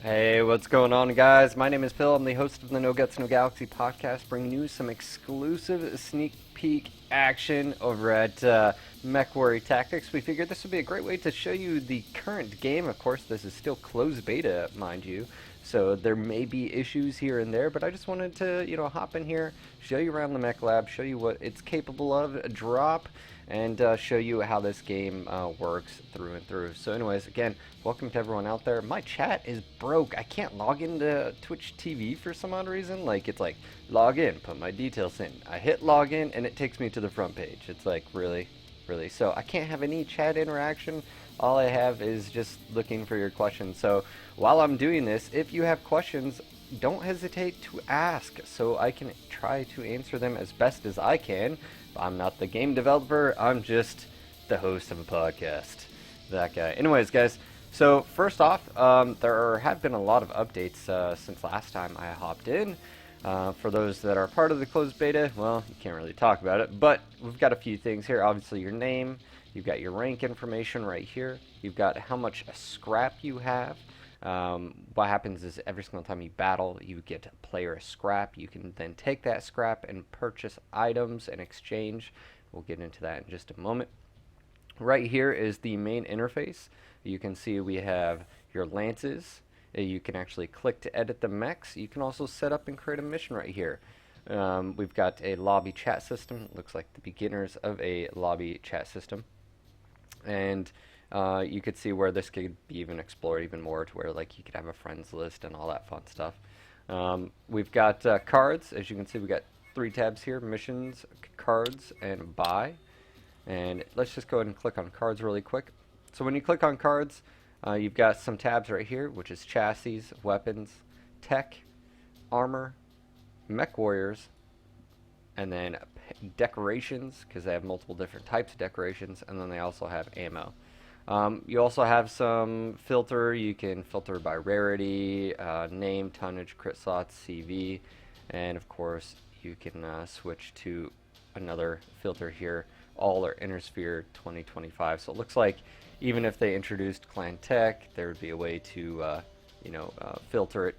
Hey, what's going on, guys? My name is Phil. I'm the host of the NoGutsNoGalaxy podcast, bringing you some exclusive sneak peek action over at Mechwarrior Tactics. We figured this would be a great way to show you the current game. Of course, this is still closed beta, mind you, so there may be issues here and there, but I just wanted to, hop in here, show you around the mech lab, show you what it's capable of, drop, and show you how this game works through and through. So anyways, again, welcome to everyone out there. My chat is broke. I can't log into Twitch TV for some odd reason. Like, it's like, log in, put my details in. I hit login, and it takes me to the front page. It's like, really? Really? So I can't have any chat interaction. All I have is just looking for your questions. So while I'm doing this, if you have questions, don't hesitate to ask so I can try to answer them as best as I can. I'm not the game developer, I'm just the host of a podcast. That guy. Anyways, guys, so first off, there have been a lot of updates since last time I hopped in. For those that are part of the closed beta, well, you can't really talk about it, but we've got a few things here. Obviously, your name, you've got your rank information right here, you've got how much scrap you have. What happens is every single time you battle, you get a player scrap. You can then take that scrap and purchase items in exchange. We'll get into that in just a moment. Right here is the main interface. You can see we have your lances. You can actually click to edit the mechs. You can also set up and create a mission right here. We've got a lobby chat system. It looks like the beginners of a lobby chat system. And you could see where this could be even explored even more, to where like you could have a friends list and all that fun stuff. We've got cards. As you can see, we've got 3 tabs here: missions, cards, and buy. And let's just go ahead and click on cards really quick. So when you click on cards, you've got some tabs right here, which is chassis, weapons, tech, armor, mech warriors, and then decorations, because they have multiple different types of decorations, and then they also have ammo. You also have some filter. You can filter by rarity, name, tonnage, crit slots, CV, and of course you can switch to another filter here. All are Inner Sphere 2025. So it looks like even if they introduced Clan Tech, there would be a way to filter it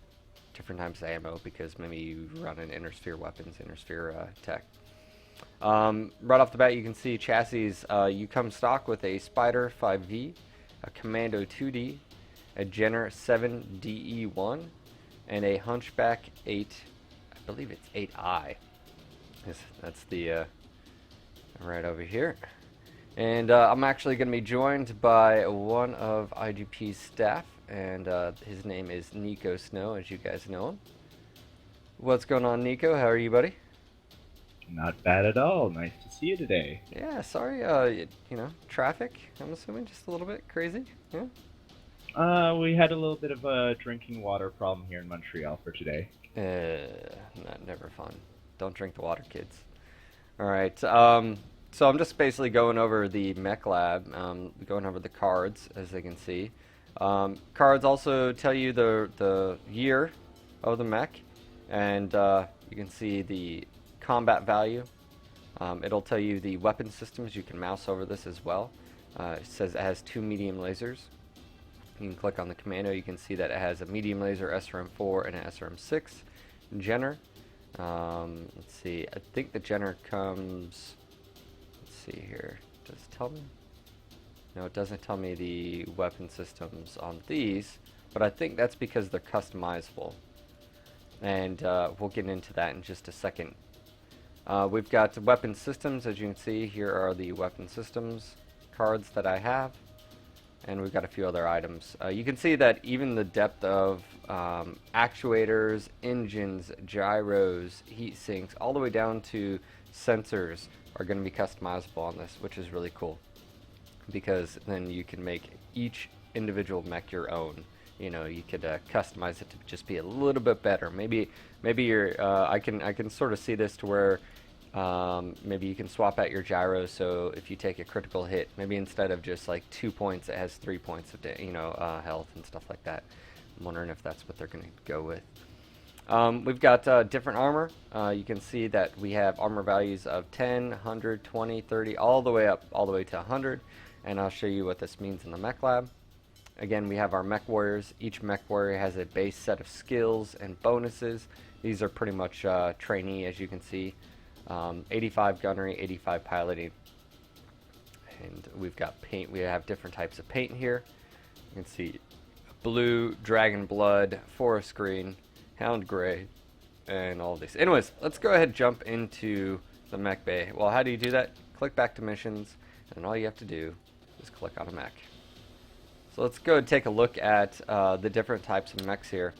different types of ammo, because maybe you run an Inner Sphere weapons, Inner Sphere tech. Right off the bat, you can see chassis. You come stock with a Spider 5V, a Commando 2D, a Jenner 7DE1, and a Hunchback 8. I believe it's 8I. That's the right over here. And I'm actually going to be joined by one of IGP's staff, and his name is Niko Snow, as you guys know him. What's going on, Niko? How are you, buddy? Not bad at all. Nice to see you today. Yeah, sorry, traffic, I'm assuming, just a little bit crazy, yeah? We had a little bit of a drinking water problem here in Montreal for today. Never fun. Don't drink the water, kids. Alright, so I'm just basically going over the mech lab, going over the cards, as they can see. Cards also tell you the year of the mech, and you can see the combat value. It'll tell you the weapon systems. You can mouse over this as well. It says it has 2 medium lasers. You can click on the commando. You can see that it has a medium laser SRM4 and an SRM6 Jenner. Let's see. I think the Jenner comes. Let's see here. Does it tell me? No, it doesn't tell me the weapon systems on these, but I think that's because they're customizable. And we'll get into that in just a second. We've got weapon systems. As you can see, here are the weapon systems cards that I have, and we've got a few other items. You can see that even the depth of actuators, engines, gyros, heat sinks, all the way down to sensors are going to be customizable on this, which is really cool, because then you can make each individual mech your own. You know, you could customize it to just be a little bit better. Maybe you're. I can sort of see this to where maybe you can swap out your gyros. So if you take a critical hit, maybe instead of just like 2 points, it has 3 points of health and stuff like that. I'm wondering if that's what they're going to go with. We've got different armor. You can see that we have armor values of 10, 100, 20, 30, all the way to 100. And I'll show you what this means in the mech lab. Again, we have our mech warriors. Each mech warrior has a base set of skills and bonuses. These are pretty much trainee, as you can see. 85 gunnery, 85 piloting. And we've got paint. We have different types of paint here. You can see blue, dragon blood, forest green, hound gray, and all of these. Anyways, let's go ahead and jump into the mech bay. Well, how do you do that? Click back to missions, and all you have to do is click on a mech. So let's go and take a look at the different types of mechs here.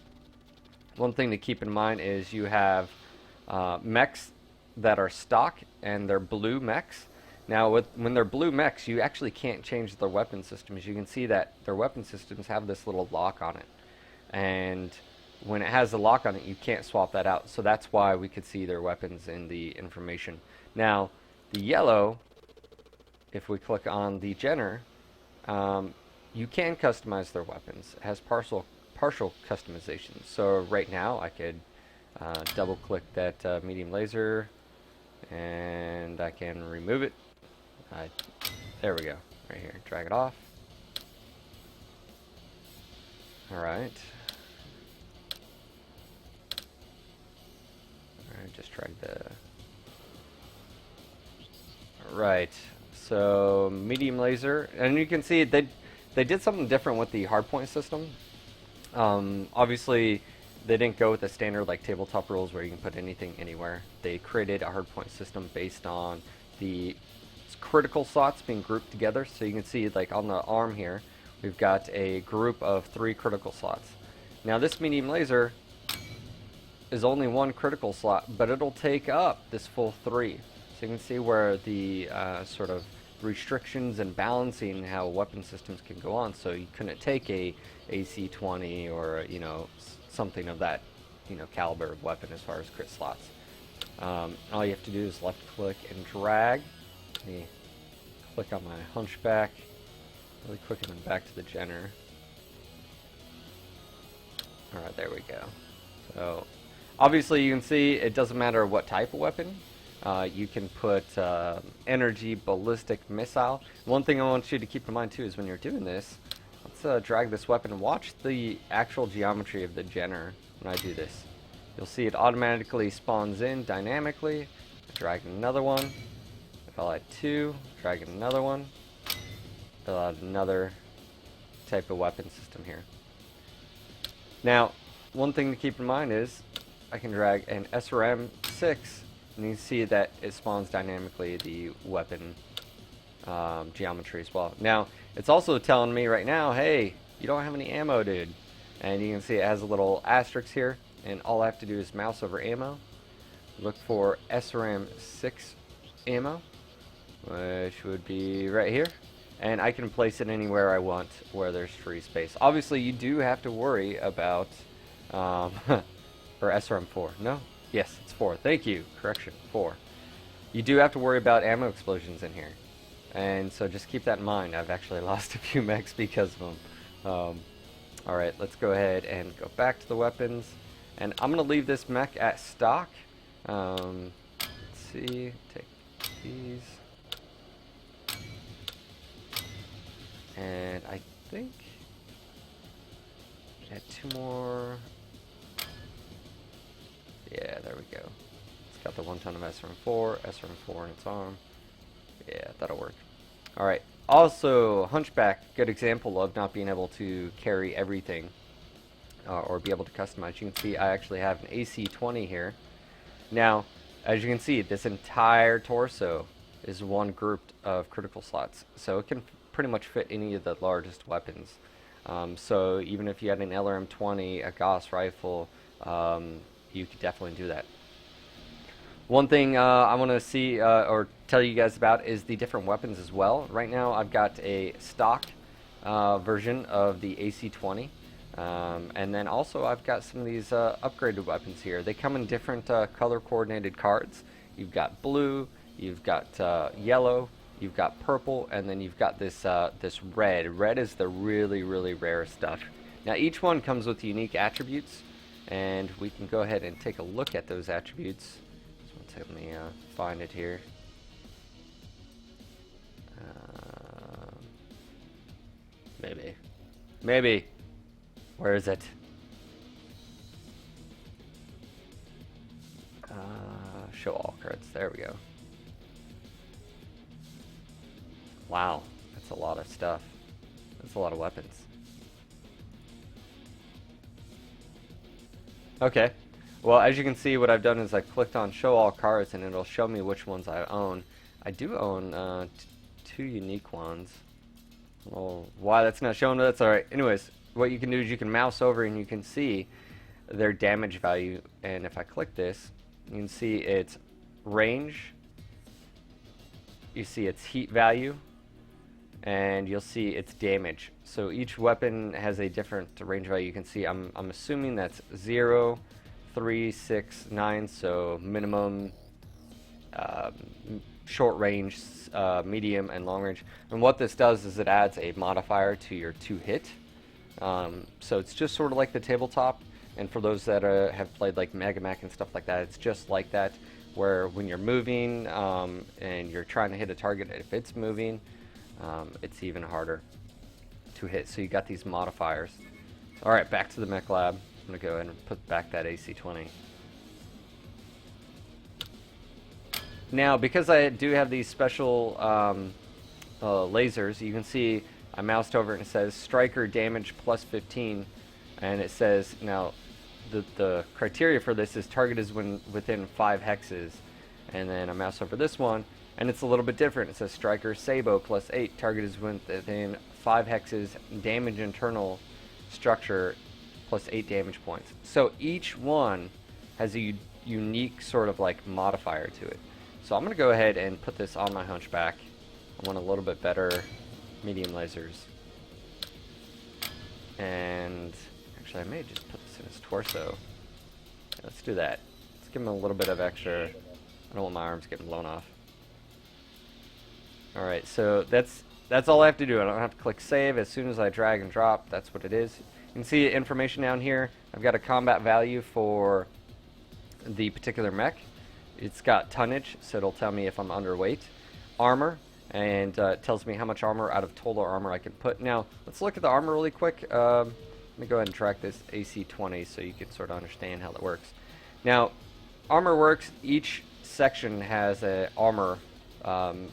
One thing to keep in mind is you have mechs that are stock, and they're blue mechs. Now, when they're blue mechs, you actually can't change their weapon systems. You can see that their weapon systems have this little lock on it. And when it has a lock on it, you can't swap that out. So that's why we could see their weapons in the information. Now, the yellow, if we click on the Jenner, you can customize their weapons. It has partial customization. So right now, I could double click that medium laser, and I can remove it. There we go, right here. Drag it off. Alright. Alright, just drag the... Alright, so medium laser. And you can see they did something different with the hardpoint system. Obviously, they didn't go with the standard like tabletop rules where you can put anything anywhere. They created a hardpoint system based on the critical slots being grouped together. So you can see like on the arm here, we've got a group of 3 critical slots. Now this medium laser is only 1 critical slot, but it'll take up this full 3. So you can see where the sort of restrictions and balancing how weapon systems can go on. So you couldn't take a AC-20 or something of that caliber of weapon as far as crit slots. All you have to do is left click and drag. Let me click on my hunchback really quick and then back to the Jenner. Alright, there we go. So obviously you can see it doesn't matter what type of weapon. You can put energy, ballistic, missile. One thing I want you to keep in mind too is when you're doing this, let's drag this weapon and watch the actual geometry of the Jenner when I do this. You'll see it automatically spawns in dynamically. Drag another one. I'll add 2. Drag another one. I'll add another type of weapon system here. Now, one thing to keep in mind is I can drag an SRM-6, and you can see that it spawns dynamically the weapon geometry as well. Now, it's also telling me right now, hey, you don't have any ammo, dude. And you can see it has a little asterisk here, and all I have to do is mouse over ammo, look for SRM-6 ammo, which would be right here, and I can place it anywhere I want where there's free space. Obviously, you do have to worry about, or SRM-4, no? Yes, it's 4, thank you, correction, 4. You do have to worry about ammo explosions in here, and so just keep that in mind. I've actually lost a few mechs because of them. Alright, let's go ahead and go back to the weapons, and I'm going to leave this mech at stock. Let's see, take these. And I think I had 2 more. Yeah, there we go. It's got the 1 ton of SRM-4 in its arm. Yeah, that'll work. Alright, also Hunchback, good example of not being able to carry everything or be able to customize. You can see I actually have an AC-20 here. Now, as you can see, this entire torso is 1 group of critical slots, so it can pretty much fit any of the largest weapons. So even if you had an LRM-20, a Gauss rifle, you could definitely do that. One thing I want to see or tell you guys about is the different weapons as well. Right now I've got a stock version of the AC-20, and then also I've got some of these upgraded weapons here. They come in different color coordinated cards. You've got blue, you've got yellow, you've got purple, and then you've got this this red. Red is the really rare stuff. Now each one comes with unique attributes, and we can go ahead and take a look at those attributes. So let me find it here. Maybe. Maybe. Where is it? Show all cards. There we go. Wow, that's a lot of stuff. That's a lot of weapons. Okay. Well, as you can see, what I've done is I clicked on show all cards and it'll show me which ones I own. I do own two unique ones. Well, why that's not showing, that's alright. Anyways, what you can do is you can mouse over and you can see their damage value. And if I click this, you can see its range, you see its heat value, and you'll see its damage. So each weapon has a different range value. You can see I'm assuming that's 0, 3, 6, 9, so minimum, short range, medium, and long range. And what this does is it adds a modifier to your 2-hit. So it's just sort of like the tabletop. And for those that have played like Mega Mech and stuff like that, it's just like that, where when you're moving and you're trying to hit a target, if it's moving, it's even harder to hit. So you got these modifiers. All right, back to the mech lab. I'm gonna go ahead and put back that AC-20. Now, because I do have these special lasers, you can see I moused over and it says striker damage plus 15, and it says now the criteria for this is target is when within 5 hexes, and then I mouse over this one and it's a little bit different. It says striker sabo plus 8, target is within 5 hexes, damage internal structure plus 8 damage points. So each one has a unique sort of like modifier to it. So I'm gonna go ahead and put this on my hunchback. I want a little bit better medium lasers, and actually I may just put this in his torso. Yeah, let's do that. Let's give him a little bit of extra. I don't want my arms getting blown off. Alright, so that's all I have to do. I don't have to click save. As soon as I drag and drop, that's what it is. You can see information down here. I've got a combat value for the particular mech. It's got tonnage, so it'll tell me if I'm underweight. Armor, and it tells me how much armor out of total armor I can put. Now, let's look at the armor really quick. Let me go ahead and track this AC-20 so you can sort of understand how that works. Now, armor works. Each section has an armor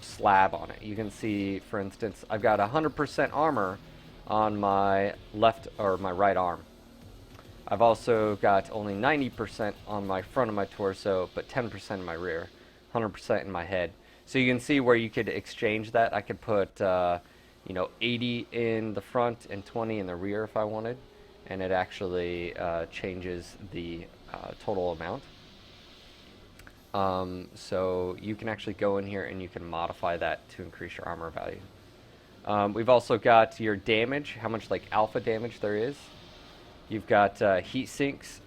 slab on it. You can see, for instance, I've got 100% armor on my left or my right arm. I've also got only 90% on my front of my torso, but 10% in my rear, 100% in my head. So you can see where you could exchange that. I could put, you know, 80 in the front and 20 in the rear if I wanted, and it actually changes the total amount. So you can actually go in here and you can modify that to increase your armor value. We've also got your damage, how much like alpha damage there is. You've got heat sinks,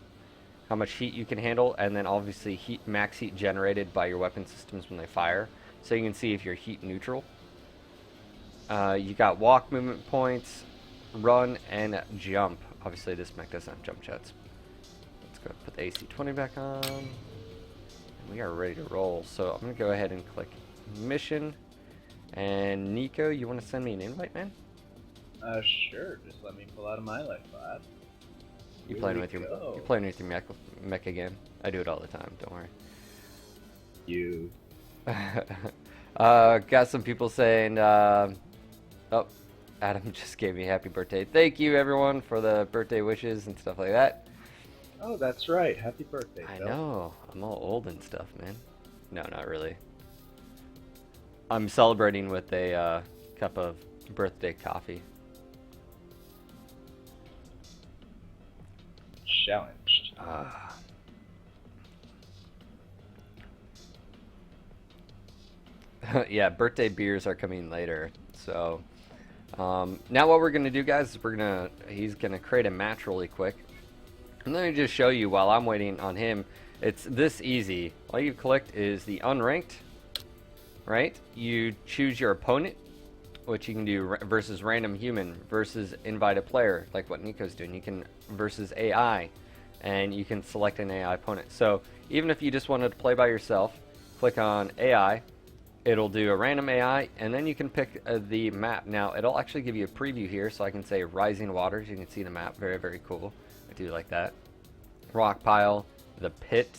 how much heat you can handle, and then obviously max heat generated by your weapon systems when they fire. So you can see if you're heat neutral. You got walk movement points, run, and jump. Obviously this mech doesn't have jump jets. Let's go put the AC-20 back on. And we are ready to roll. So I'm going to go ahead and click mission. And Niko, you want to send me an invite, man? Sure. Just let me pull out of my life lab. You're playing with your mech again. I do it all the time. Don't worry. You. Got some people saying, oh, Adam just gave me happy birthday. Thank you, everyone, for the birthday wishes and stuff like that. Oh, that's right. Happy birthday, I Phil. know. I'm all old and stuff, man. No, not really. I'm celebrating with a cup of birthday coffee. Challenged. Yeah, birthday beers are coming later. So now what we're gonna do, guys, is he's gonna create a match really quick. And let me just show you while I'm waiting on him. It's this easy. All you've clicked is the unranked, right? You choose your opponent, which you can do versus random human, versus invited player, like what Niko's doing. You can versus AI, and you can select an AI opponent. So even if you just wanted to play by yourself, click on AI, It'll do a random AI, and then you can pick the map. Now, it'll actually give you a preview here, so I can say Rising Waters. You can see the map. Very, very cool. I do like that. Rock Pile, the Pit.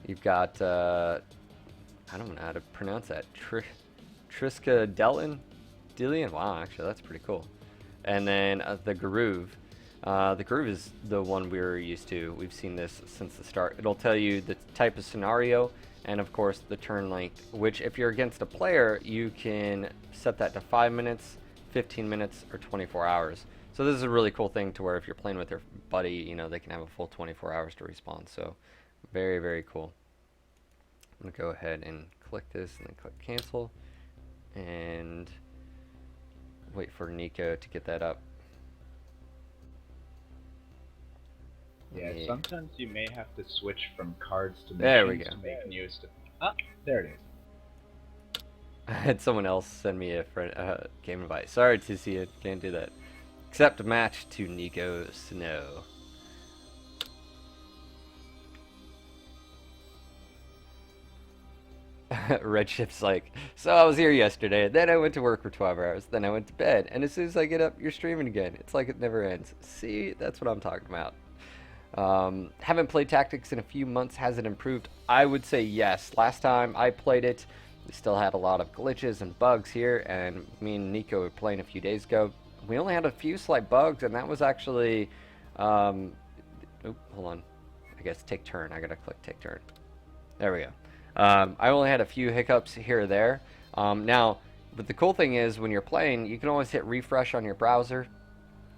You've got, I don't know how to pronounce that. Triskadelin? Dillian? Wow, actually, that's pretty cool. And then the Groove. The Groove is the one we're used to. We've seen this since the start. It'll tell you the type of scenario and, of course, the turn length, which if you're against a player, you can set that to 5 minutes, 15 minutes, or 24 hours. So this is a really cool thing to where if you're playing with your buddy, you know, they can have a full 24 hours to respond. So very, very cool. I'm going to go ahead and click this and then click cancel and wait for Niko to get that up. Yeah, sometimes you may have to switch from cards to there we missions go. to make new stuff. Ah, there it is. I had someone else send me a game invite. Sorry to see it, can't do that. Accept match to Niko Snow. Redship's like, so I was here yesterday, then I went to work for 12 hours, then I went to bed, and as soon as I get up, you're streaming again. It's like it never ends. See, that's what I'm talking about. Haven't played Tactics in a few months. Has it improved? I would say yes. Last time I played it, we still had a lot of glitches and bugs here, and me and Niko were playing a few days ago. We only had a few slight bugs, and that was actually, hold on. I guess take turn. I gotta click take turn. There we go. I only had a few hiccups here or there. Now, but the cool thing is when you're playing, you can always hit refresh on your browser,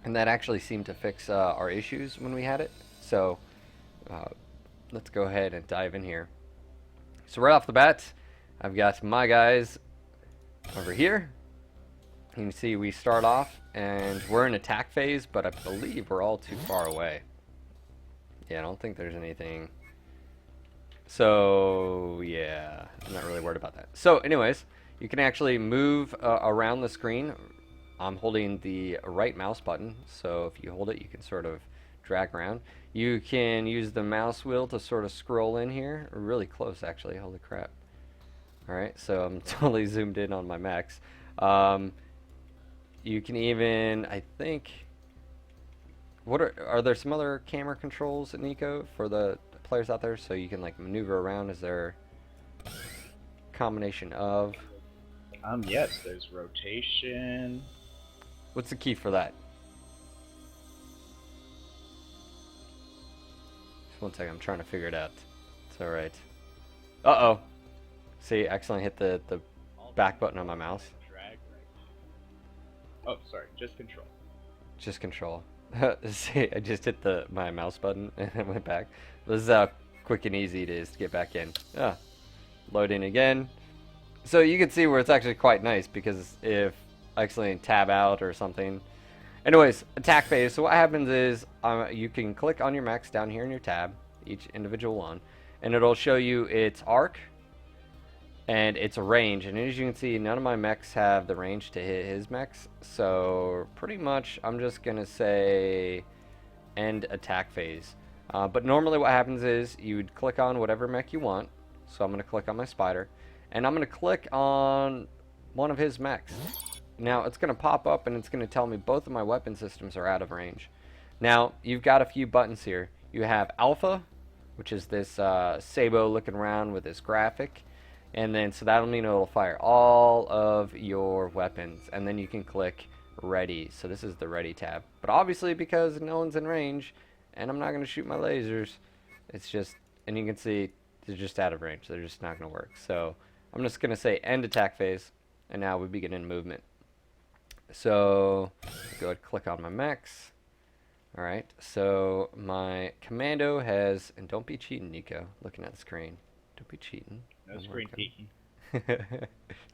and that actually seemed to fix our issues when we had it. So let's go ahead and dive in here. So right off the bat, I've got my guys over here. You can see we start off, and we're in attack phase, but I believe we're all too far away. Yeah, I don't think there's anything. So, yeah, I'm not really worried about that. So, anyways, you can actually move around the screen. I'm holding the right mouse button, so if you hold it, you can sort of drag around. You can use the mouse wheel to sort of scroll in here. Really close, actually. Holy crap. Alright, so I'm totally zoomed in on my max. You can even, I think... What are there some other camera controls, Niko, for the players out there, so you can like maneuver around? Is there a combination of? Yes, there's rotation. What's the key for that? Just one second, I'm trying to figure it out. It's alright. Uh-oh. See, I accidentally hit the back button on my mouse. Drag right. Oh, sorry, just control. Just control. See, I just hit my mouse button and it went back. This is how quick and easy it is to get back in. Loading again. So you can see where it's actually quite nice, because if I accidentally tab out or something. Anyways, attack phase. So what happens is you can click on your max down here in your tab, each individual one, and it'll show you its arc and its range. And as you can see, none of my mechs have the range to hit his mechs. So pretty much I'm just going to say end attack phase. But normally what happens is you would click on whatever mech you want. So I'm going to click on my spider, and I'm going to click on one of his mechs. Now it's going to pop up and it's going to tell me both of my weapon systems are out of range. Now you've got a few buttons here. You have Alpha, which is this Sabo looking around with this graphic. And then, so that'll mean it'll fire all of your weapons. And then you can click ready. So this is the ready tab. But obviously, because no one's in range, and I'm not going to shoot my lasers, it's just, and you can see, they're just out of range. They're just not going to work. So I'm just going to say end attack phase. And now we begin in movement. So, go ahead and click on my mechs. Alright, so my commando has, and don't be cheating, Niko, looking at the screen. Don't be cheating. No screen peeking.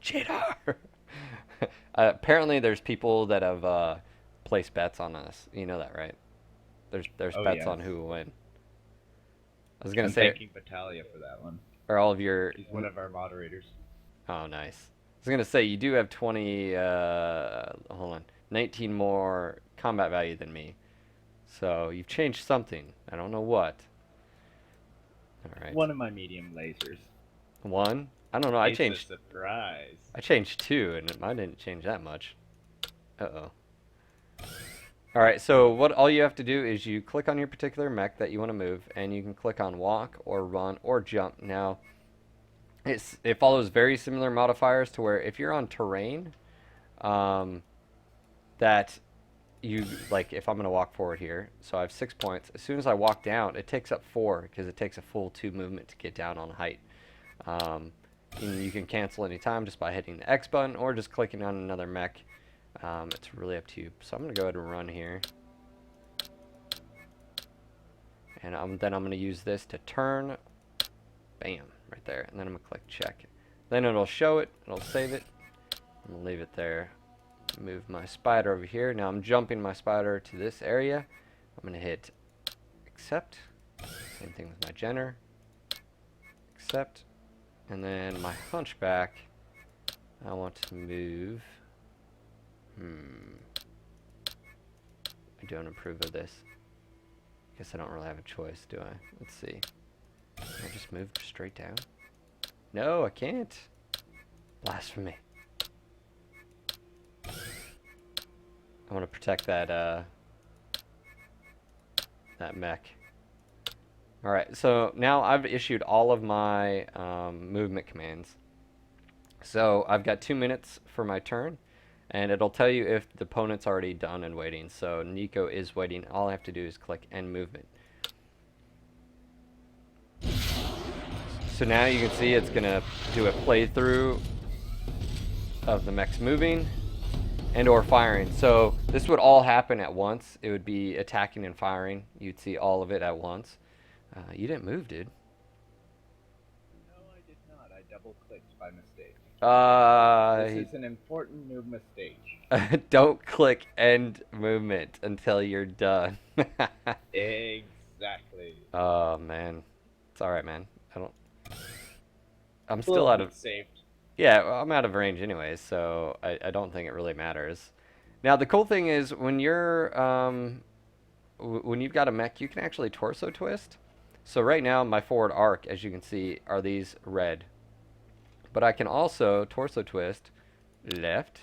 Cheater! Apparently there's people that have placed bets on us. You know that, right? There's bets on who will win. I was gonna say, thanking Battaglia for that one. Are all of your... He's one of our moderators. Oh, nice. I was gonna say, you do have 20, hold on, 19 more combat value than me. So you've changed something. I don't know what. Alright. One of my medium lasers. One? I don't know. I It's a changed. surprise. I changed 2, and mine didn't change that much. Uh-oh. All right. So what all you have to do is you click on your particular mech that you want to move, and you can click on walk or run or jump. Now, it follows very similar modifiers to where if you're on terrain, um, that you like if I'm gonna walk forward here, so I have 6 points. As soon as I walk down, it takes up 4 because it takes a full 2 movement to get down on height. Um, and you can cancel anytime just by hitting the X button or just clicking on another mech. It's really up to you. So I'm gonna go ahead and run here, and then I'm gonna use this to turn. Bam, right there, and then I'm gonna click check. Then it'll show it. It'll save it. I'm gonna leave it there. Move my spider over here. Now I'm jumping my spider to this area. I'm going to hit accept. Same thing with my Jenner. Accept. And then my hunchback, I want to move. I don't approve of this. Guess I don't really have a choice, do I? Let's see. Can I just move straight down? No, I can't. Blasphemy. I want to protect that that mech. Alright, so now I've issued all of my movement commands. So I've got 2 minutes for my turn, and it'll tell you if the opponent's already done and waiting. So Niko is waiting. All I have to do is click end movement. So now you can see it's going to do a playthrough of the mechs moving and or firing. So this would all happen at once. It would be attacking and firing. You'd see all of it at once. You didn't move, dude. No, I did not. I double-clicked by mistake. This is an important new mistake. Don't click end movement until you're done. Exactly. Oh, man. It's alright, man. I'm still out of... saved. Yeah, well, I'm out of range anyways, so I don't think it really matters. Now, the cool thing is when you're... when you've got a mech, you can actually torso twist. So right now, my forward arc, as you can see, are these red. But I can also torso twist left,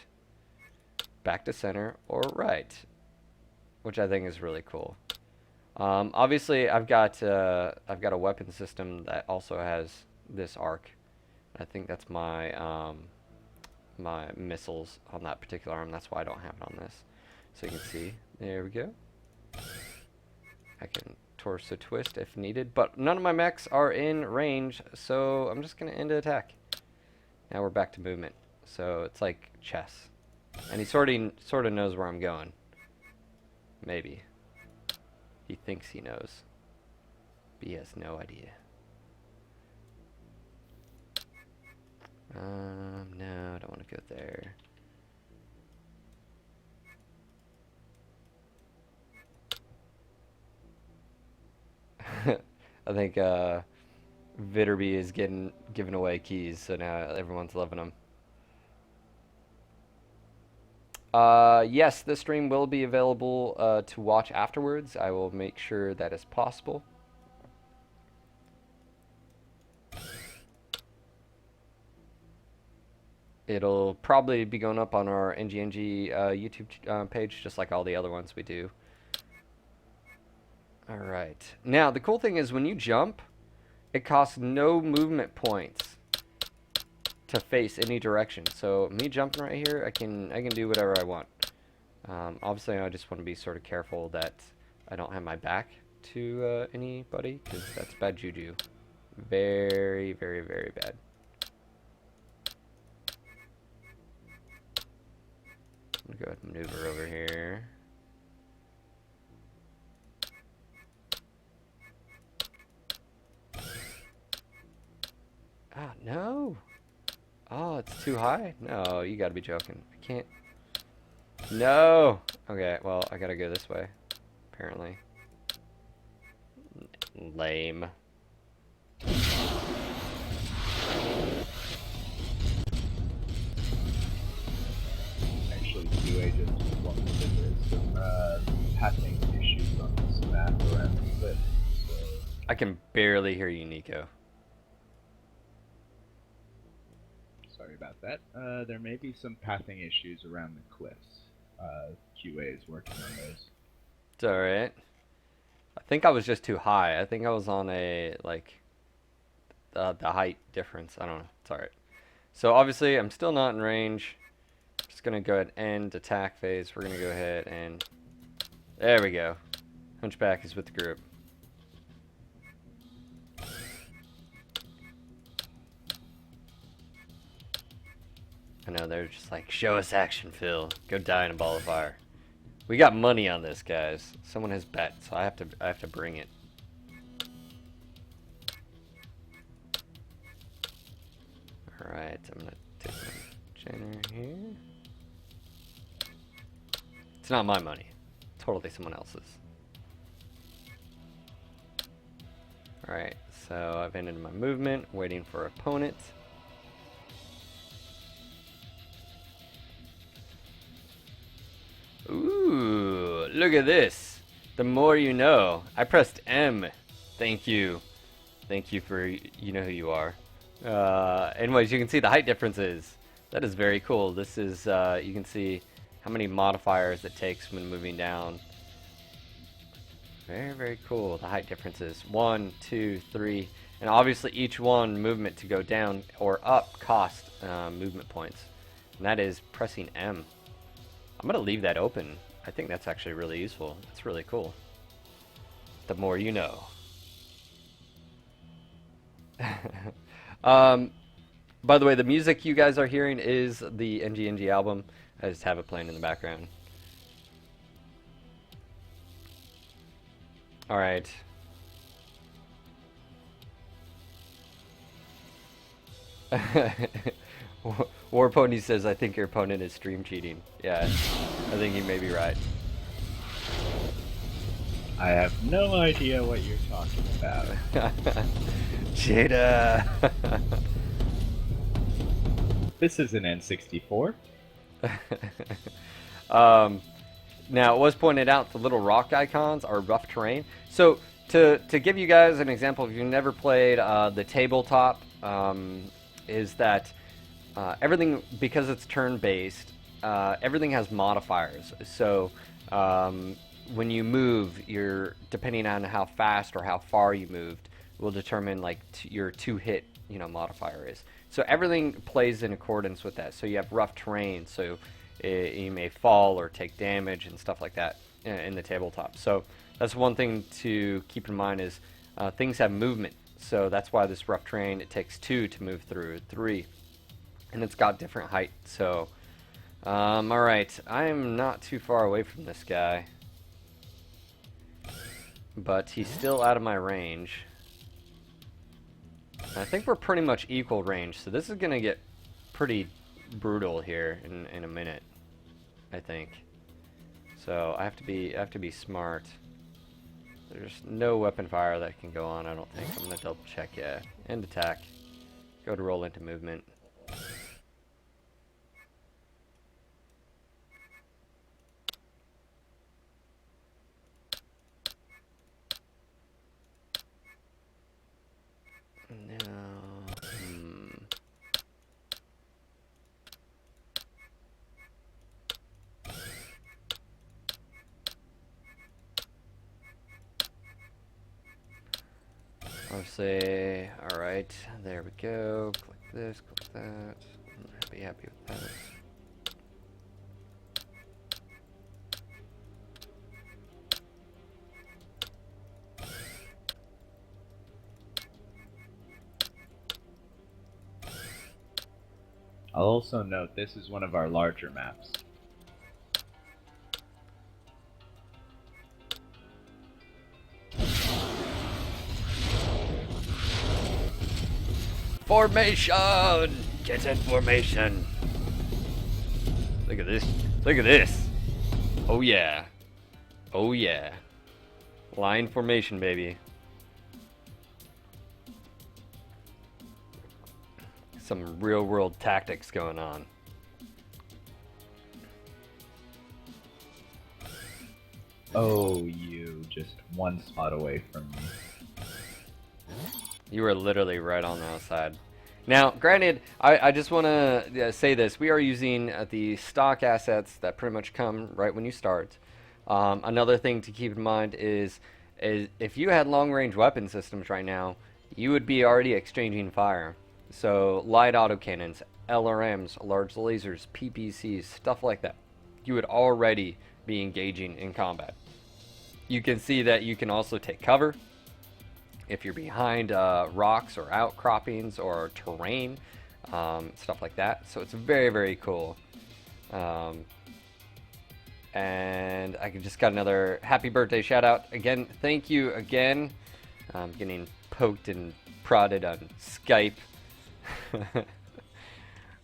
back to center, or right, which I think is really cool. Obviously, I've got a weapon system that also has this arc. I think that's my my missiles on that particular arm. That's why I don't have it on this. So you can see. There we go. I can torso twist if needed, but none of my mechs are in range, so I'm just going to end the attack. Now we're back to movement. So it's like chess. And he sort of knows where I'm going. Maybe. He thinks he knows. But he has no idea. No, I don't want to go there. I think Vitterby is giving away keys, so now everyone's loving them. Yes, the stream will be available to watch afterwards. I will make sure that is possible. It'll probably be going up on our NGNG YouTube page, just like all the other ones we do. Alright. Now, the cool thing is when you jump, it costs no movement points to face any direction. So, me jumping right here, I can do whatever I want. Obviously, I just want to be sort of careful that I don't have my back to anybody, because that's bad juju. Very, very, very bad. I'm going to go ahead and maneuver over here. Ah, no. Oh, it's too high? No, you gotta be joking. I can't. No! Okay, well, I gotta go this way, apparently. Lame. Actually, QA just wanted to there's some passing issues on this map around the cliff, so... I can barely hear you, Niko. sorry about that. There may be some pathing issues around the cliffs. QA is working on those. It's alright. I think I was just too high. I think I was on a, like, the height difference. I don't know. It's alright. So obviously I'm still not in range. I'm just going to go ahead and end attack phase. We're going to go ahead and... There we go. Hunchback is with the group. I know, they're just like, show us action, Phil. Go die in a ball of fire. We got money on this, guys. Someone has bet, so I have to bring it. Alright, I'm gonna take my generator here. It's not my money. Totally someone else's. Alright, so I've ended my movement, waiting for opponent. Ooh, look at this. The more you know. I pressed M. Thank you. Thank you for, you know who you are. Anyways, you can see the height differences. That is very cool. This is, you can see how many modifiers it takes when moving down. Very, very cool. The height differences. 1, 2, 3. And obviously each one movement to go down or up cost movement points. And that is pressing M. I'm going to leave that open. I think that's actually really useful. It's really cool. The more you know. By the way, the music you guys are hearing is the NGNG album. I just have it playing in the background. Alright. War Pony says, I think your opponent is stream cheating. Yeah, I think you may be right. I have no idea what you're talking about. Jada! This is an N64. Now, it was pointed out the little rock icons are rough terrain. So, to give you guys an example, if you've never played the tabletop, is that everything, because it's turn-based, everything has modifiers. So, when you move, depending on how fast or how far you moved, will determine like your 2-hit, modifier is. So everything plays in accordance with that. So you have rough terrain, so you may fall or take damage and stuff like that in the tabletop. So that's one thing to keep in mind is things have movement. So that's why this rough terrain, it takes 2 to move through, 3. And it's got different height. So, alright, I'm not too far away from this guy. But he's still out of my range. I think we're pretty much equal range, so this is going to get pretty brutal here in a minute, I think. So I have to be smart. There's no weapon fire that can go on, I don't think. I'm going to double check, yeah. End attack. Go to roll into movement. Obviously, alright, there we go. Click this, click that. I'm happy with that. I'll also note this is one of our larger maps. Formation! Get in formation! Look at this. Look at this! Oh yeah. Oh yeah. Line formation, baby. Some real-world tactics going on. Oh, you just one spot away from me. You were literally right on the outside. Now, granted, I just want to say this. We are using the stock assets that pretty much come right when you start. Another thing to keep in mind is if you had long-range weapon systems right now, you would be already exchanging fire. So light autocannons, LRMs, large lasers, PPCs, stuff like that. You would already be engaging in combat. You can see that you can also take cover if you're behind rocks or outcroppings or terrain, stuff like that. So it's very, very cool. And I just got another happy birthday shout out. Again, thank you again. I'm getting poked and prodded on Skype.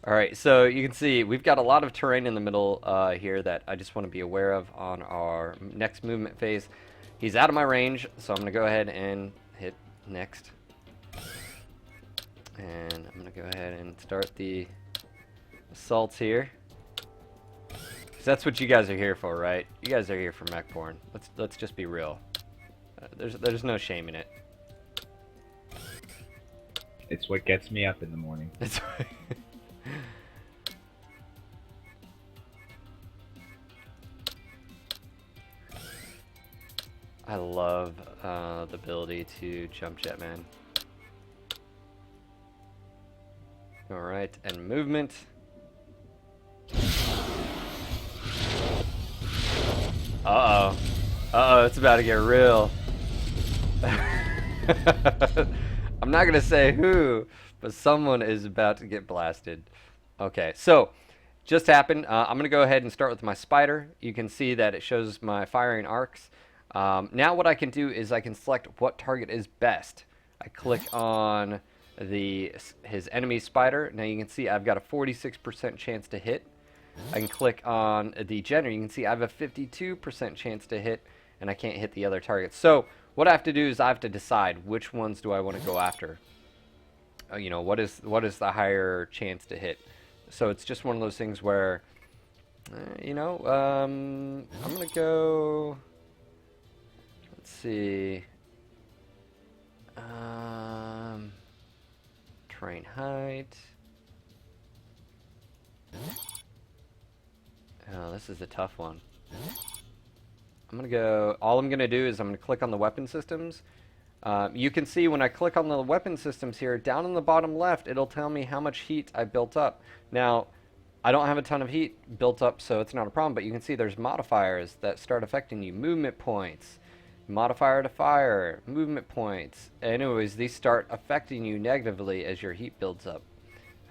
Alright, so you can see we've got a lot of terrain in the middle here that I just want to be aware of on our next movement phase. He's out of my range, so I'm going to go ahead and hit next. And I'm going to go ahead and start the assaults here. Because that's what you guys are here for, right? You guys are here for mech porn. Let's just be real. There's no shame in it. It's what gets me up in the morning. That's right. I love the ability to jump Jetman. Alright, and movement. Uh-oh. Uh-oh, it's about to get real. I'm not going to say who, but someone is about to get blasted. Okay, so just happened. I'm going to go ahead and start with my spider. You can see that it shows my firing arcs. Now what I can do is I can select what target is best. I click on his enemy spider. Now you can see I've got a 46% chance to hit. I can click on the Jenner. You can see I have a 52% chance to hit, and I can't hit the other targets. So what I have to do is I have to decide which ones do I want to go after. You know, what is the higher chance to hit? So it's just one of those things where, you know, I'm gonna go. Let's see. Terrain height. Oh, this is a tough one. I'm gonna go. All I'm gonna do is I'm gonna click on the weapon systems. You can see when I click on the weapon systems here, down in the bottom left, it'll tell me how much heat I built up. Now, I don't have a ton of heat built up, so it's not a problem, but you can see there's modifiers that start affecting you. Movement points, modifier to fire, movement points. Anyways, these start affecting you negatively as your heat builds up.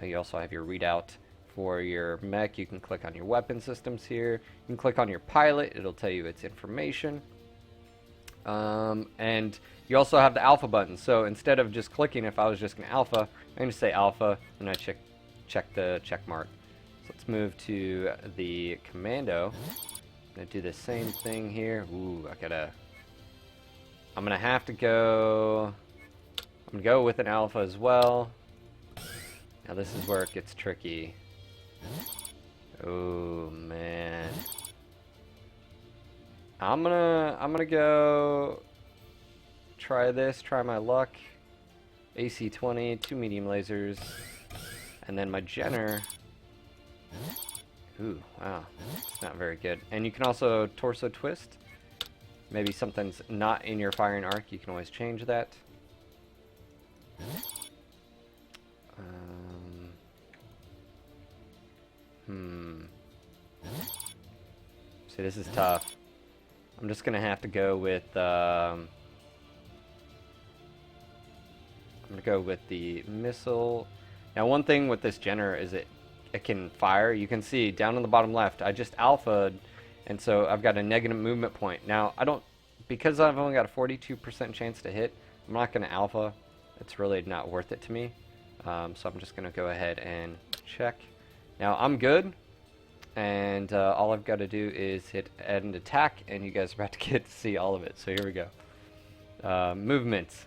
You also have your readout for your mech. You can click on your weapon systems here. You can click on your pilot. It'll tell you its information. And you also have the alpha button. So instead of just clicking, if I was just going to alpha, I'm going to say alpha, and I check the check mark. So let's move to the commando. I'm going to do the same thing here. Ooh, I'm going to have to go. I'm going to go with an alpha as well. Now this is where it gets tricky. Oh man. I'm gonna go try my luck. AC 20, 2 medium lasers, and then my Jenner. Ooh, wow, it's not very good. And you can also torso twist. Maybe something's not in your firing arc. You can always change that. See, this is tough. I'm just gonna have to go with. I'm gonna go with the missile. Now, one thing with this Jenner is it can fire. You can see down on the bottom left. I just alpha'd, and so I've got a negative movement point. Now, because I've only got a 42% chance to hit. I'm not gonna alpha. It's really not worth it to me. So I'm just gonna go ahead and check. Now I'm good. And all I've got to do is hit end attack, and you guys are about to get to see all of it. So here we go. Movements.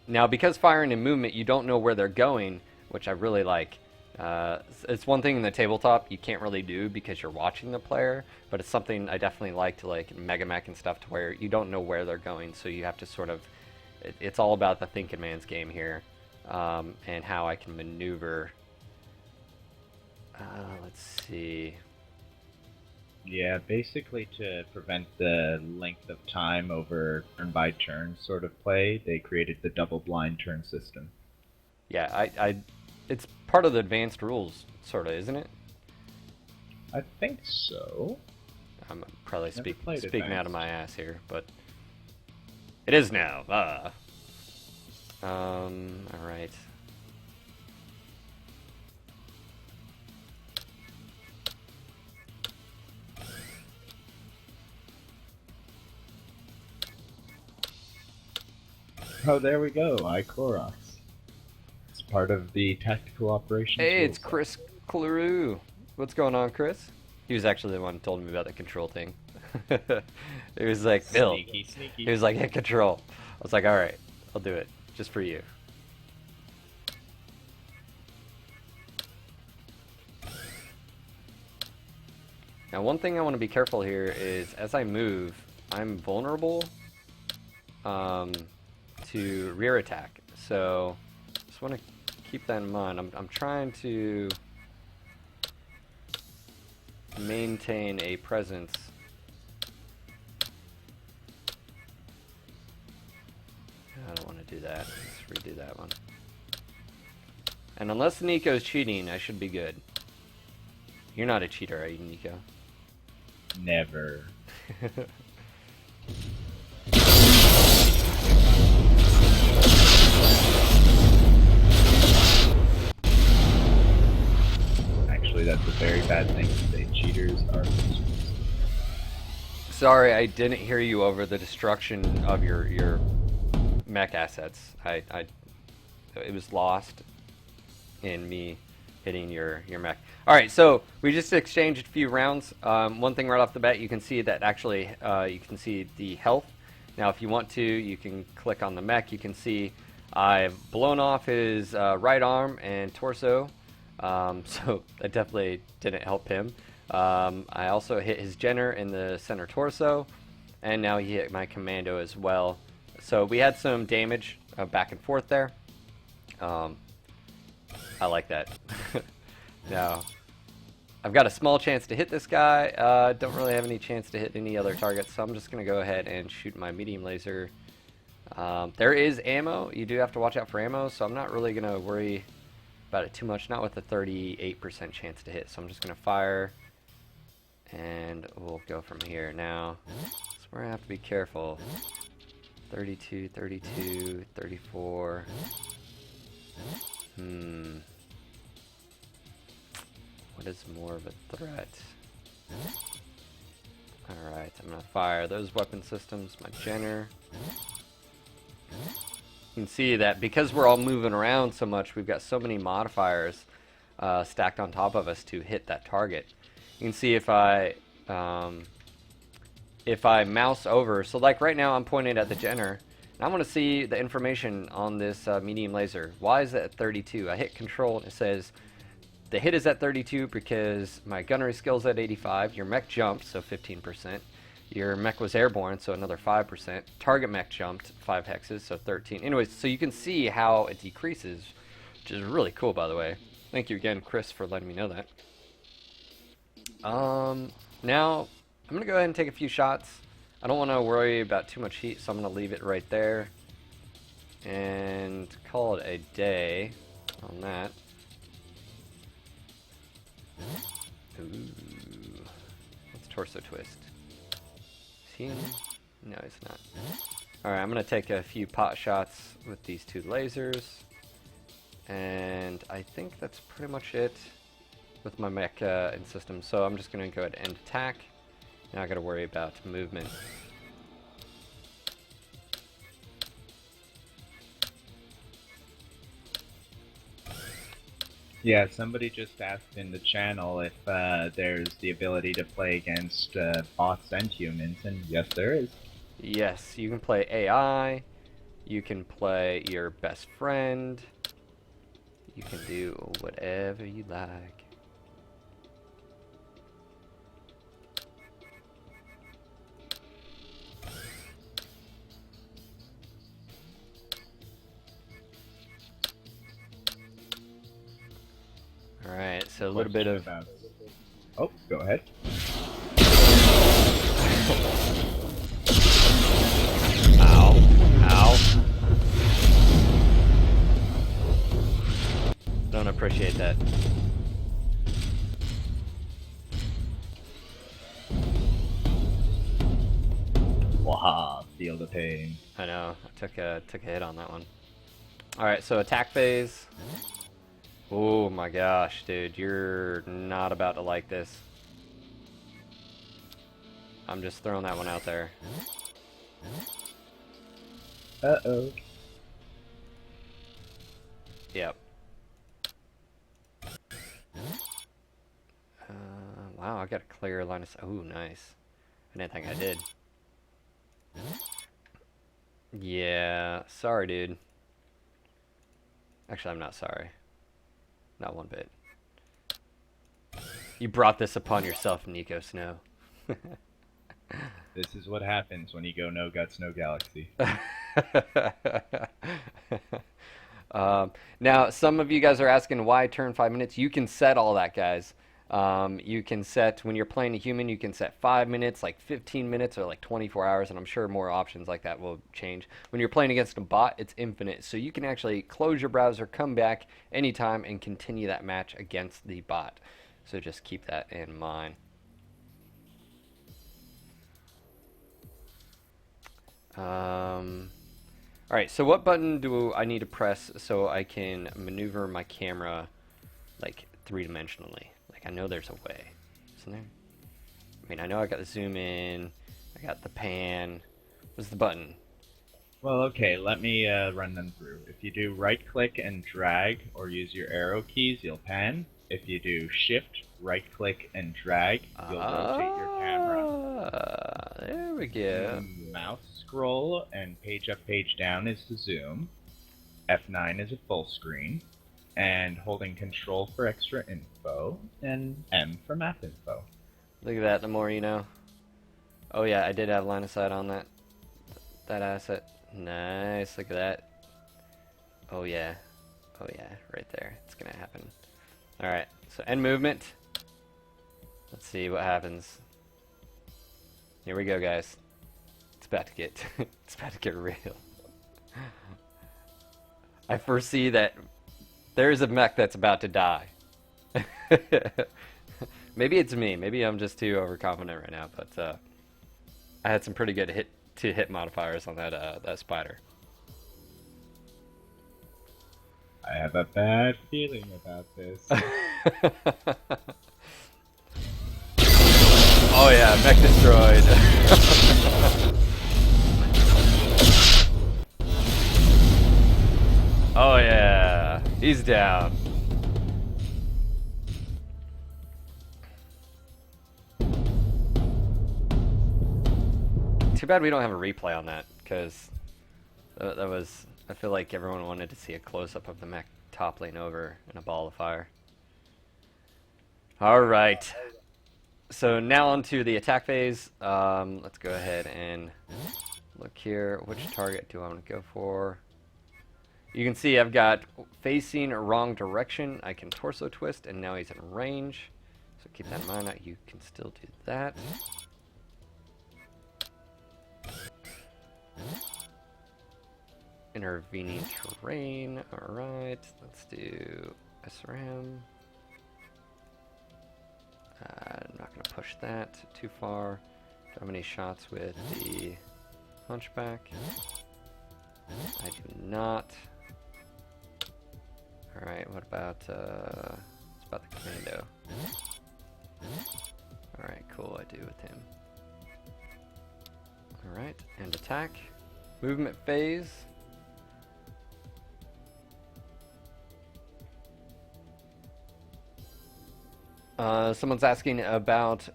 Now, because firing and movement, you don't know where they're going, which I really like. It's one thing in the tabletop you can't really do because you're watching the player, but it's something I definitely like to Mega Mech and stuff, to where you don't know where they're going, so you have to sort of It's all about the thinking man's game here, and how I can maneuver. Let's see. Yeah, basically to prevent the length of time over turn-by-turn sort of play, they created the double-blind turn system. Yeah, it's part of the advanced rules, sort of, isn't it? I think so. I'm probably Never played speaking out of Advanced. my ass here, but it is now. All right. Oh, there we go. Icorox. It's part of the tactical operations. Hey, it's rule set. Chris Clarue. What's going on, Chris? He was actually the one who told me about the control thing. It was like, Phil. Sneaky, sneaky. He was like, hit control. I was like, all right, I'll do it just for you. Now, one thing I want to be careful here is as I move, I'm vulnerable to rear attack. So, just want to keep that in mind. I'm trying to maintain a presence. I don't want to do that. Let's redo that one. And unless Niko's cheating, I should be good. You're not a cheater, are you, Niko? Never. Actually, that's a very bad thing to say. Cheaters are losers. Sorry, I didn't hear you over the destruction of your mech assets. It was lost in me hitting your mech. All right, so we just exchanged a few rounds. One thing right off the bat, you can see that actually you can see the health. Now, if you want to, you can click on the mech. You can see I've blown off his right arm and torso, so that definitely didn't help him. I also hit his Jenner in the center torso, and now he hit my commando as well. So we had some damage back and forth there. I like that. Now, I've got a small chance to hit this guy. Don't really have any chance to hit any other targets, so I'm just going to go ahead and shoot my medium laser. There is ammo. You do have to watch out for ammo, so I'm not really going to worry about it too much. Not with a 38% chance to hit, so I'm just going to fire, and we'll go from here. Now, that's where I have to be careful. 32, 32, 34. What is more of a threat? Alright, I'm gonna fire those weapon systems, my Jenner. You can see that because we're all moving around so much, we've got so many modifiers stacked on top of us to hit that target. You can see if I mouse over, so like right now I'm pointing at the Jenner, and I want to see the information on this medium laser. Why is it at 32? I hit control and it says the hit is at 32 because my gunnery skill's at 85, your mech jumped, so 15%, your mech was airborne, so another 5%, target mech jumped 5 hexes, so 13. Anyways, so you can see how it decreases, which is really cool, by the way. Thank you again, Chris, for letting me know that. Now, I'm going to go ahead and take a few shots. I don't want to worry about too much heat, so I'm going to leave it right there and call it a day on that. Ooh. Let's torso twist. Is he in? No, he's not. Alright, I'm going to take a few pot shots with these two lasers. And I think that's pretty much it with my mech and system. So I'm just going to go ahead and end attack. Now I got to worry about movement. Yeah, somebody just asked in the channel if there's the ability to play against bots and humans, and yes, there is. Yes, you can play AI, you can play your best friend, you can do whatever you like. so a little bit of... About... Oh, go ahead. Ow. Ow. Don't appreciate that. Waha, feel the pain. I know. I took a hit on that one. Alright, so attack phase. Oh my gosh, dude. You're not about to like this. I'm just throwing that one out there. Uh-oh. Yep. Wow, I got a clear line of sight. Ooh, nice. I didn't think I did. Yeah, sorry, dude. Actually, I'm not sorry. Not one bit. You brought this upon yourself, Niko Snow. This is what happens when you go no guts, no galaxy. Now, some of you guys are asking why turn 5 minutes. You can set all that, guys. You can set, when you're playing a human, you can set 5 minutes, like 15 minutes, or like 24 hours, and I'm sure more options like that will change. When you're playing against a bot, it's infinite, so you can actually close your browser, come back anytime, and continue that match against the bot. So just keep that in mind. Alright, so what button do I need to press so I can maneuver my camera like three-dimensionally? Like, I know there's a way, isn't there? I mean, I know I got the zoom in, I got the pan. What's the button? Well, okay, let me run them through. If you do right-click and drag, or use your arrow keys, you'll pan. If you do shift, right-click, and drag, you'll rotate your camera. There we go. Mouse scroll and page up, page down is the zoom. F9 is a full screen. And holding control for extra info, and M for map info. Look at that, the more you know. Oh yeah, I did have line of sight on that asset. Nice, look at that. Oh yeah. Oh yeah, right there. It's gonna happen. Alright, so end movement. Let's see what happens. Here we go, guys. It's about to get it's about to get real. I foresee that there's a mech that's about to die. Maybe it's me. Maybe I'm just too overconfident right now, but I had some pretty good hit modifiers on that spider. I have a bad feeling about this. Oh yeah, mech destroyed. Oh yeah, he's down. Too bad we don't have a replay on that, because that was, I feel like everyone wanted to see a close-up of the mech toppling over in a ball of fire. Alright, so now onto the attack phase. Let's go ahead and look here. Which target do I want to go for? You can see I've got facing wrong direction. I can torso twist, and now he's in range. So keep that in mind. You can still do that. Intervening terrain. Alright, let's do SRAM. I'm not going to push that too far. Do I have any shots with the Hunchback? I do not. Alright, what about, what's about the Commando? Alright, cool, I do with him. Alright, and attack. Movement phase. Someone's asking about,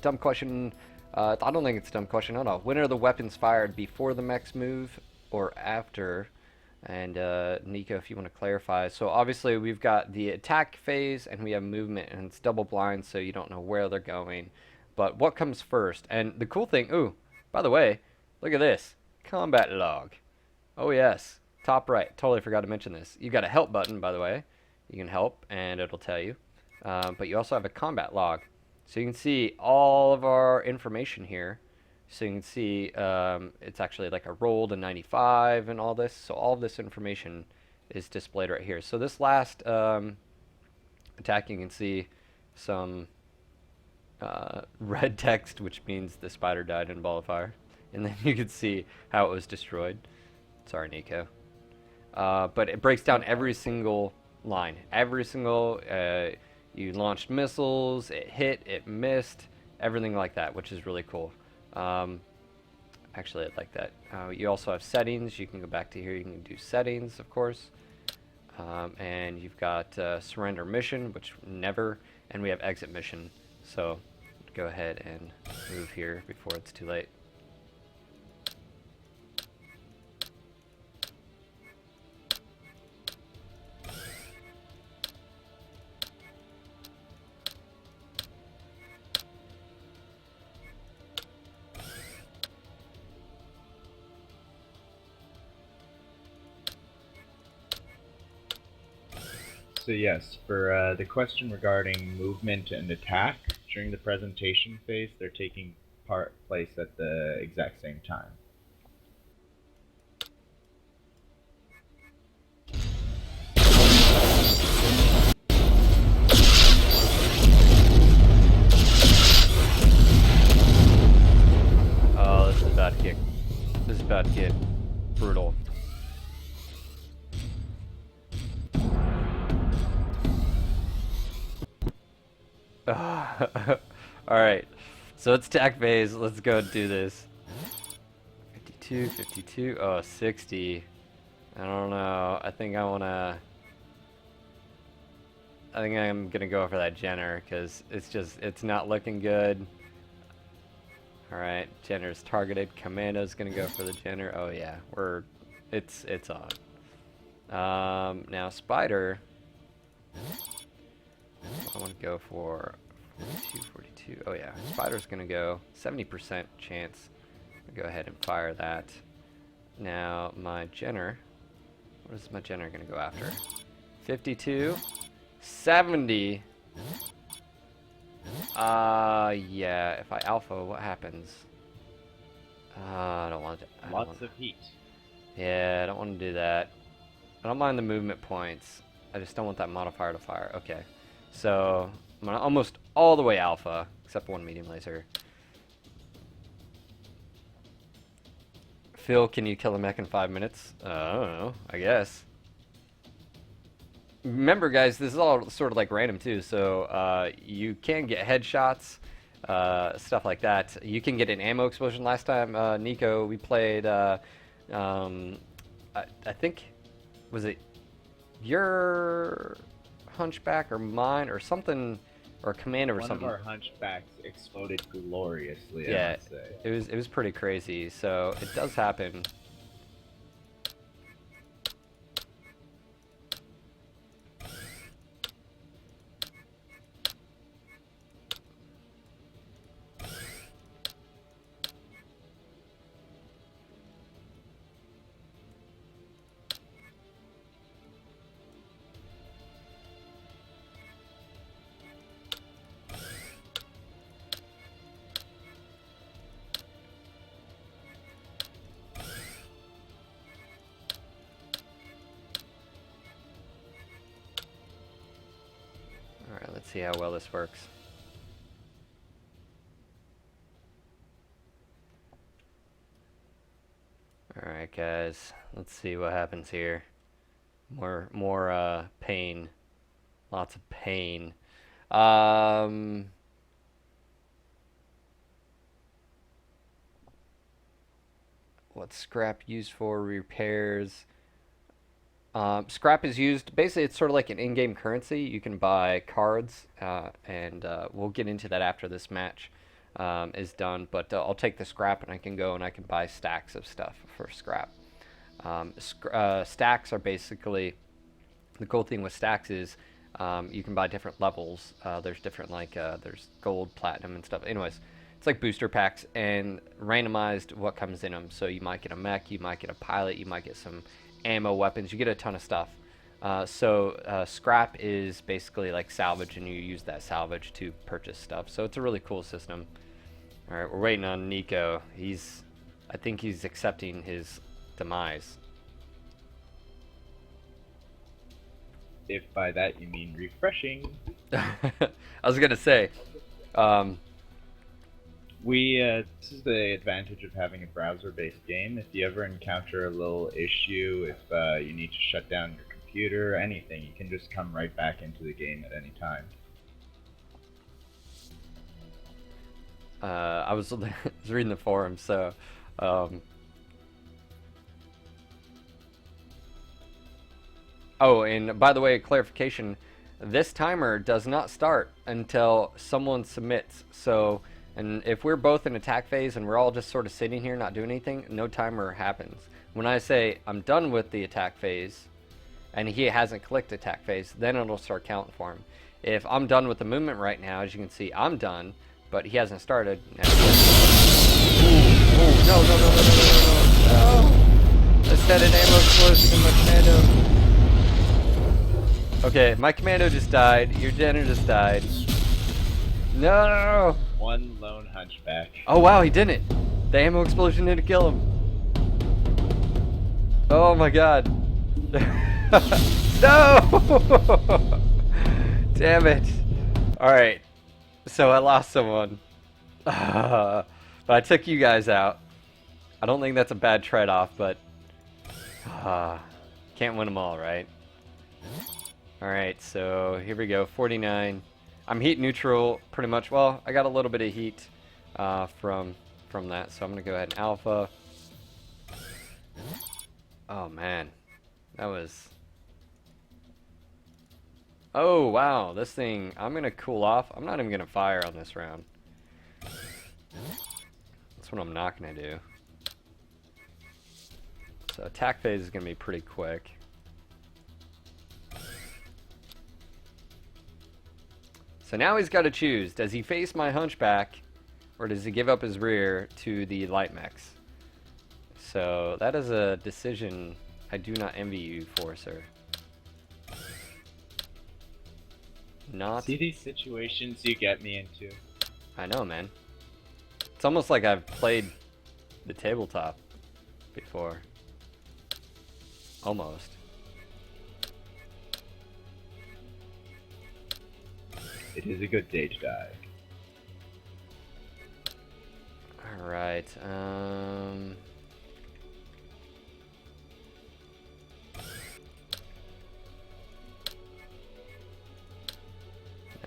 dumb question. I don't think it's a dumb question at all. When are the weapons fired, before the mechs move or after? And Niko, if you want to clarify. So obviously we've got the attack phase and we have movement, and it's double blind, so you don't know where they're going. But what comes first? And the cool thing, ooh, by the way, look at this. Combat log. Oh yes, top right. Totally forgot to mention this. You got a help button, by the way. You can help and it'll tell you. but you also have a combat log. So you can see all of our information here. So you can see it's actually like a rolled a 95 and all this. So all of this information is displayed right here. So this last attack, you can see some red text, which means the spider died in a ball of fire. And then you can see how it was destroyed. Sorry, Niko. But it breaks down every single line. Every single, you launched missiles, it hit, it missed, everything like that, which is really cool. Actually, I'd like that. You also have settings. You can go back to here. You can do settings, of course. And you've got surrender mission, which never, and we have exit mission. So go ahead and move here before it's too late. So yes, for the question regarding movement and attack, during the presentation phase, they're taking place at the exact same time. Oh, this is about to get, this is about to get brutal. Alright, so it's attack phase. Let's go and do this. 52, 52, oh, 60. I don't know. I think I'm gonna go for that Jenner, because it's not looking good. Alright, Jenner's targeted. Commando's gonna go for the Jenner. Oh yeah, it's on. Now Spider. I want to go for 42, 42. Oh yeah, Spider's gonna go 70% chance. I'll go ahead and fire that. Now my Jenner. What is my Jenner gonna go after? 52, 70. Yeah. If I alpha, what happens? I don't want to. Lots of heat. Yeah, I don't want to do that. I don't mind the movement points. I just don't want that modifier to fire. Okay. So, I'm almost all the way alpha, except one medium laser. Phil, can you kill a mech in 5 minutes? I don't know, I guess. Remember, guys, this is all sort of like random, too, so you can get headshots, stuff like that. You can get an ammo explosion. Last time, Niko, we played, I think, was it your hunchback or mine or something, or commander or something? One of our hunchbacks exploded gloriously. Yeah, I must say. it was pretty crazy. So it does happen. Alright, let's see how well this works. Alright, guys, let's see what happens here. More pain. Lots of pain. What's scrap used for? Repairs. Scrap is used, basically it's sort of like an in-game currency. You can buy cards, and we'll get into that after this match is done, but I'll take the scrap and I can go and I can buy stacks of stuff for scrap. Stacks are basically, the cool thing with stacks is you can buy different levels. There's different, like, there's gold, platinum, and stuff. Anyways, it's like booster packs and randomized what comes in them. So you might get a mech, you might get a pilot, you might get some ammo, weapons, you get a ton of stuff. Scrap is basically like salvage, and you use that salvage to purchase stuff. So it's a really cool system. All right, we're waiting on Niko. I think he's accepting his demise. If by that you mean refreshing. I was gonna say, this is the advantage of having a browser-based game. If you ever encounter a little issue, if you need to shut down your computer, anything, you can just come right back into the game at any time. I was reading the forums, so oh, and by the way, clarification, this timer does not start until someone submits. So, and if we're both in attack phase and we're all just sort of sitting here not doing anything, no timer happens. When I say I'm done with the attack phase and he hasn't clicked attack phase, then it'll start counting for him. If I'm done with the movement right now, as you can see, I'm done, but he hasn't started. No. I set an ammo explosion in my commando. Okay, my commando just died. Your Jenner just died. No! One lone hunchback. Oh wow, he didn't. The ammo explosion didn't kill him. Oh my god. No! Damn it. Alright. So I lost someone. But I took you guys out. I don't think that's a bad trade-off, but can't win them all, right? Alright, so here we go, 49. I'm heat neutral pretty much. Well, I got a little bit of heat from that, so I'm going to go ahead and alpha. Oh man, that was... Oh wow, this thing, I'm going to cool off. I'm not even going to fire on this round. That's what I'm not going to do. So attack phase is going to be pretty quick. So now he's got to choose. Does he face my hunchback, or does he give up his rear to the light mechs? So that is a decision I do not envy you for, sir. Not. See these situations you get me into? I know, man. It's almost like I've played the tabletop before. Almost. It is a good day to die. Alright,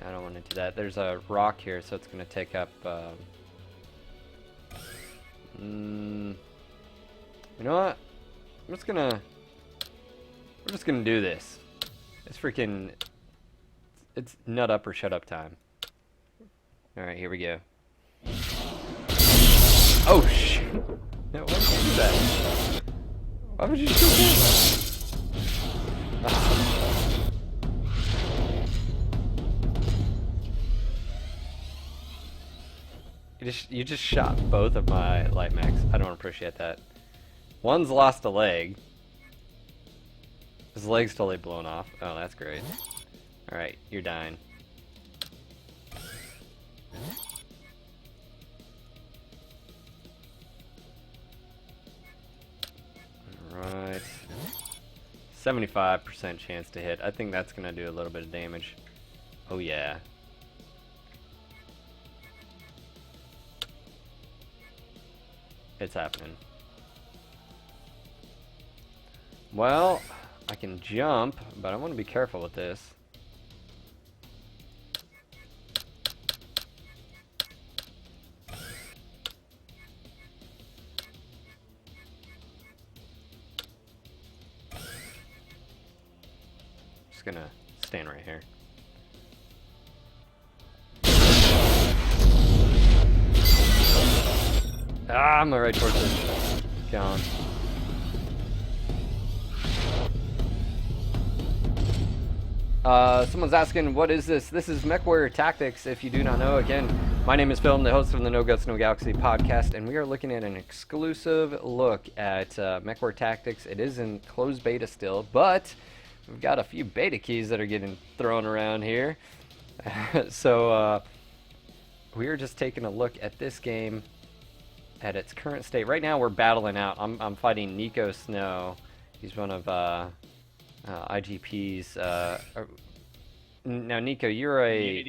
I don't want to do that. There's a rock here, so it's going to take up, you know what? We're just gonna do this. It's freaking... It's nut up or shut up time. Alright, here we go. Oh, shit! No, why would you do that? Why would you do that? You just shot both of my light mechs. I don't appreciate that. One's lost a leg. His leg's totally blown off. Oh, that's great. Alright, you're dying. Alright. 75% chance to hit. I think that's gonna do a little bit of damage. Oh yeah. It's happening. Well, I can jump, but I want to be careful with this. Just gonna stand right here. Ah, I'm right towards it. Gone. Someone's asking, what is this? This is Mechwarrior Tactics, if you do not know. Again, my name is Phil, I'm the host of the NoGutsNoGalaxy podcast, and we are looking at an exclusive look at Mechwarrior Tactics. It is in closed beta still, but we've got a few beta keys that are getting thrown around here. So we are just taking a look at this game at its current state. Right now we're battling out. I'm fighting Niko Snow. He's one of IGP's. Now, Niko, you're a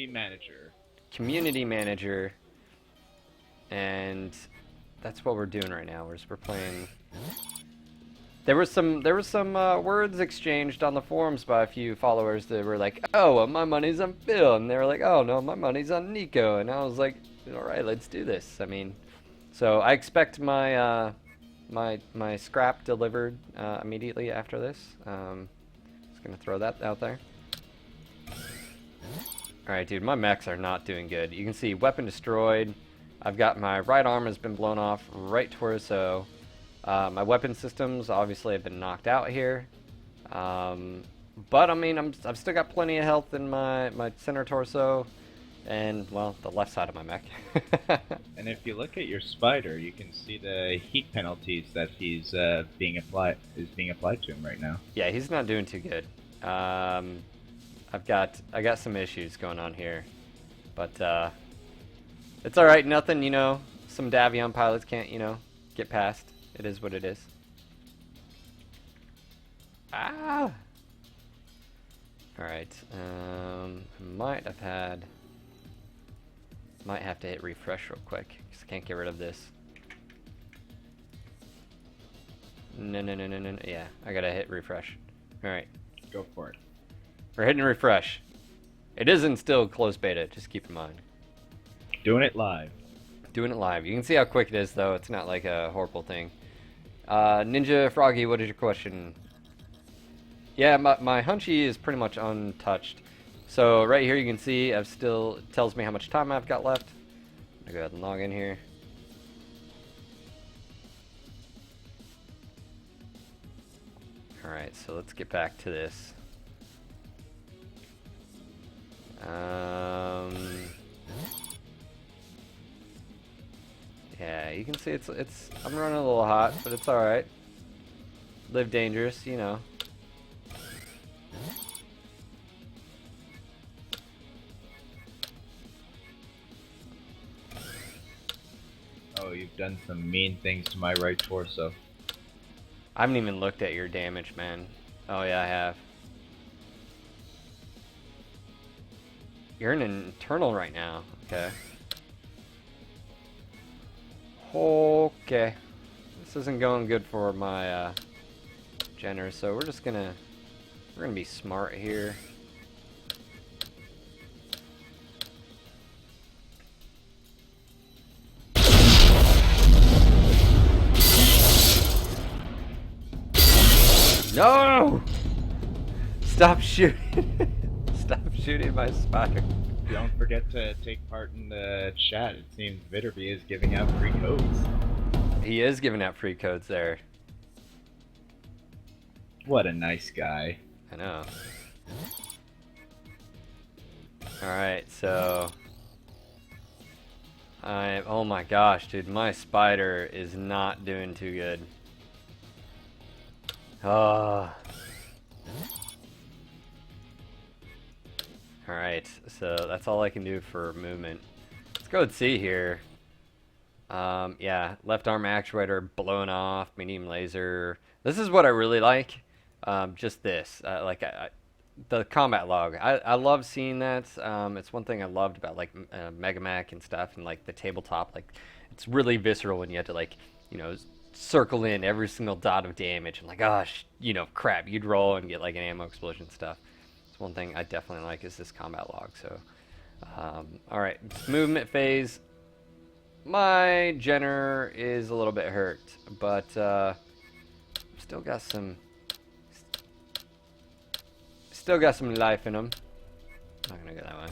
community manager, and that's what we're doing right now. We're playing. There was some words exchanged on the forums by a few followers that were like, "Oh, well, my money's on Phil," and they were like, "Oh no, my money's on Niko," and I was like, "All right, let's do this." I mean, so I expect my my scrap delivered immediately after this. Just gonna throw that out there. All right, dude, my mechs are not doing good. You can see weapon destroyed. I've got my right arm has been blown off, right torso. My weapon systems obviously have been knocked out here, but I mean I've still got plenty of health in my center torso, and well the left side of my mech. And if you look at your spider, you can see the heat penalties that he's being applied to him right now. Yeah, he's not doing too good. I got some issues going on here, but it's all right. Nothing, some Davion pilots can't get past. It is what it is. Ah! Alright, might have to hit refresh real quick, because I can't get rid of this. No. Yeah, I gotta hit refresh. Alright. Go for it. We're hitting refresh. It isn't still closed beta, just keep in mind. Doing it live. Doing it live. You can see how quick it is, though. It's not like a horrible thing. Ninja Froggy, what is your question? Yeah, my Hunchy is pretty much untouched. So right here you can see it tells me how much time I've got left. I'll go ahead and log in here. Alright, so let's get back to this. Yeah, you can see I'm running a little hot, but it's alright. Live dangerous, Oh, you've done some mean things to my right torso. I haven't even looked at your damage, man. Oh yeah, I have. You're in an internal right now. Okay. Okay. This isn't going good for my Jenner, so we're gonna be smart here. No! Stop shooting. Stop shooting my spider. Don't forget to take part in the chat. It seems Vitterby is giving out free codes. He is giving out free codes there. What a nice guy. I know. Alright, so... oh my gosh, dude, my spider is not doing too good. Oh. Alright, so that's all I can do for movement. Let's go and see here. Yeah, left arm actuator blown off, medium laser. This is what I really like. Just this. The combat log. I love seeing that. It's one thing I loved about like Mega Mac and stuff, and like the tabletop. Like, it's really visceral when you have to like, circle in every single dot of damage. And like, gosh, crap, you'd roll and get like an ammo explosion and stuff. It's one thing I definitely like is this combat log. So, all right, movement phase. My Jenner is a little bit hurt, but still got some life in him. Not gonna go that way.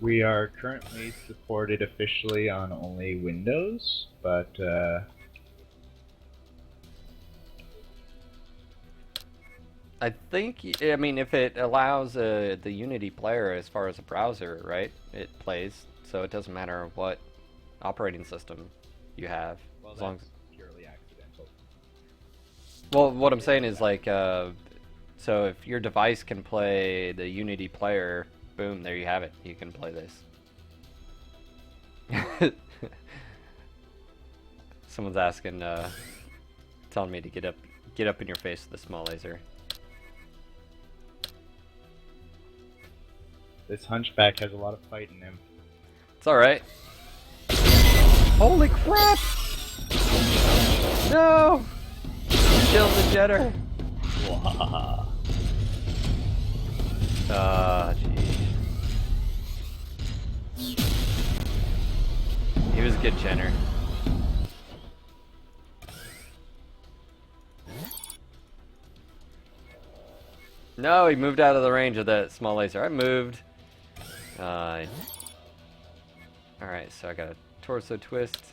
We are currently supported officially on only Windows, but I mean, if it allows the Unity player as far as a browser, right, it plays, so it doesn't matter what operating system you have. Well, As long that's purely accidental. Well, what I'm saying is like, so if your device can play the Unity player, boom, there you have it. You can play this. Someone's asking, telling me to get up in your face with a small laser. This hunchback has a lot of fight in him. It's all right. Holy crap! No! Killed the jetter. Wow. Ah, jeez. He was a good Jenner. No, he moved out of the range of that small laser. I moved. Alright, so I got a torso twist.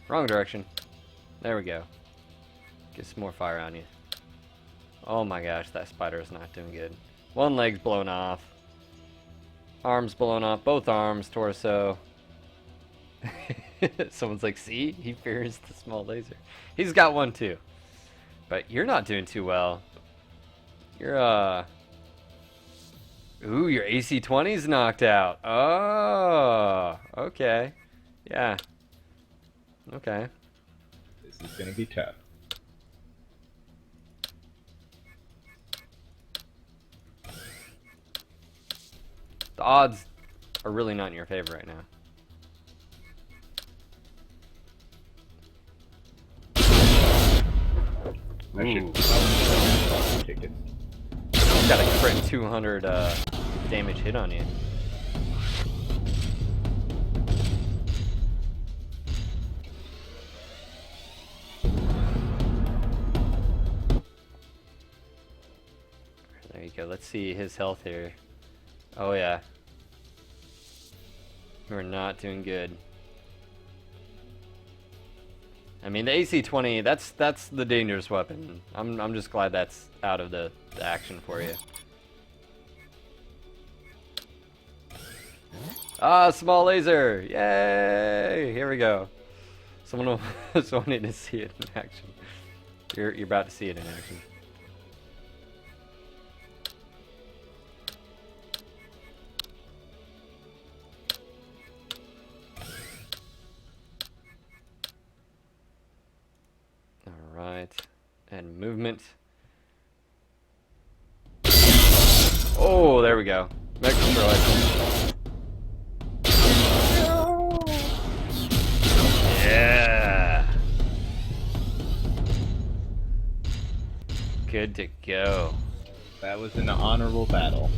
Wrong direction. There we go. Get some more fire on you. Oh my gosh, that spider is not doing good. One leg's blown off. Arms blown off. Both arms, torso. Someone's like, see? He fears the small laser. He's got one too. But you're not doing too well. You're, Ooh, your AC-20's knocked out. Oh, okay. Yeah. Okay. This is gonna be tough. The odds are really not in your favor right now. I should tickets. Got a crit 200 damage hit on you. There you go. Let's see his health here. Oh yeah. We're not doing good. I mean, the AC-20, that's the dangerous weapon. I'm just glad that's out of the action for you. Ah, small laser! Yay! Here we go. Someone needed to see it in action. You're about to see it in action. Alright. And movement. Oh, there we go. Mechwarrior. Yeah. Good to go. That was an honorable battle.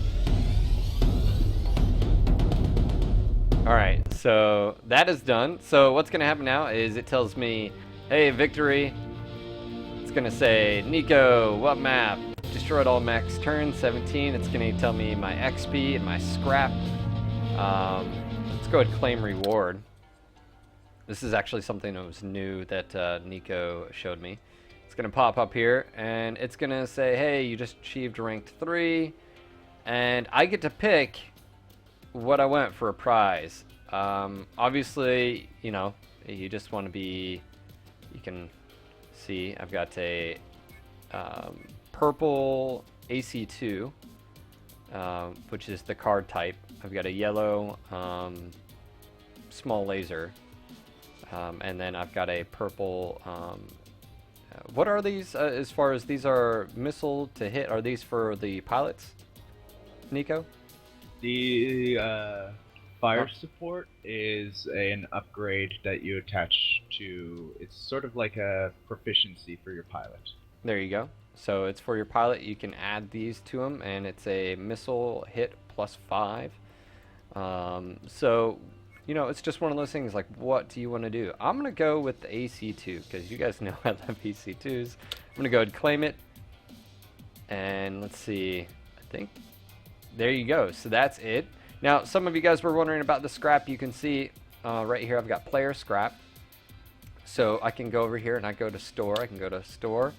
Alright, so that is done. So what's going to happen now is it tells me, hey, victory. It's going to say, Niko, what map? Destroyed all mechs, turn 17. It's going to tell me my XP and my scrap. Let's go ahead and claim reward. This is actually something that was new that Niko showed me. It's going to pop up here, and it's going to say, hey, you just achieved ranked 3, and I get to pick what I want for a prize. Obviously, you know, you just want to be, you can see I've got a purple AC2, which is the card type. I've got a yellow small laser, and then I've got a purple. What are these? As far as these are missile to hit, are these for the pilots, Niko? The fire support is an upgrade that you attach to. It's sort of like a proficiency for your pilot. There you go. So it's for your pilot. You can add these to them, and it's a missile hit +5. So, you know, it's just one of those things like, what do you want to do? I'm going to go with the AC2 because you guys know I love AC2s. I'm going to go ahead and claim it. And let's see. I think there you go. So that's it. Now, some of you guys were wondering about the scrap. You can see right here I've got player scrap. So I can go over here and I go to store. I can go to store.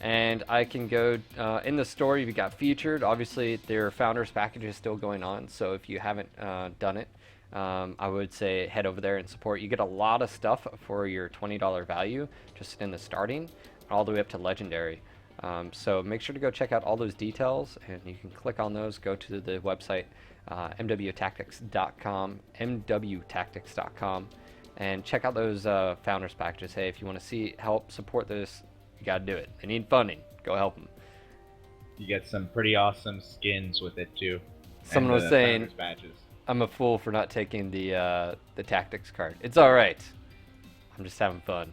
And I can go in the store. You've got featured. Obviously, their founders package is still going on. So if you haven't done it, I would say head over there and support. You get a lot of stuff for your $20 value just in the starting, all the way up to legendary. So make sure to go check out all those details, and you can click on those. Go to the website mwtactics.com, and check out those founders packages. Hey, if you want to see help support this, you got to do it. They need funding. Go help them. You get some pretty awesome skins with it too. Someone was saying I'm a fool for not taking the tactics card. It's all right. I'm just having fun.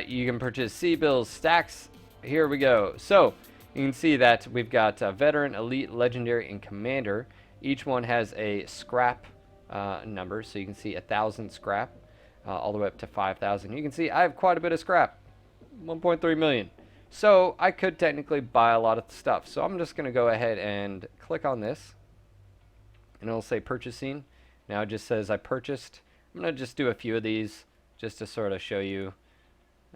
You can purchase C-bills, stacks. Here we go. So you can see that we've got veteran, elite, legendary, and commander. Each one has a scrap number, so you can see 1,000 scrap all the way up to 5,000. You can see I have quite a bit of scrap, 1.3 million. So I could technically buy a lot of stuff. So I'm just going to go ahead and click on this, and it'll say purchasing. Now it just says I purchased. I'm going to just do a few of these just to sort of show you.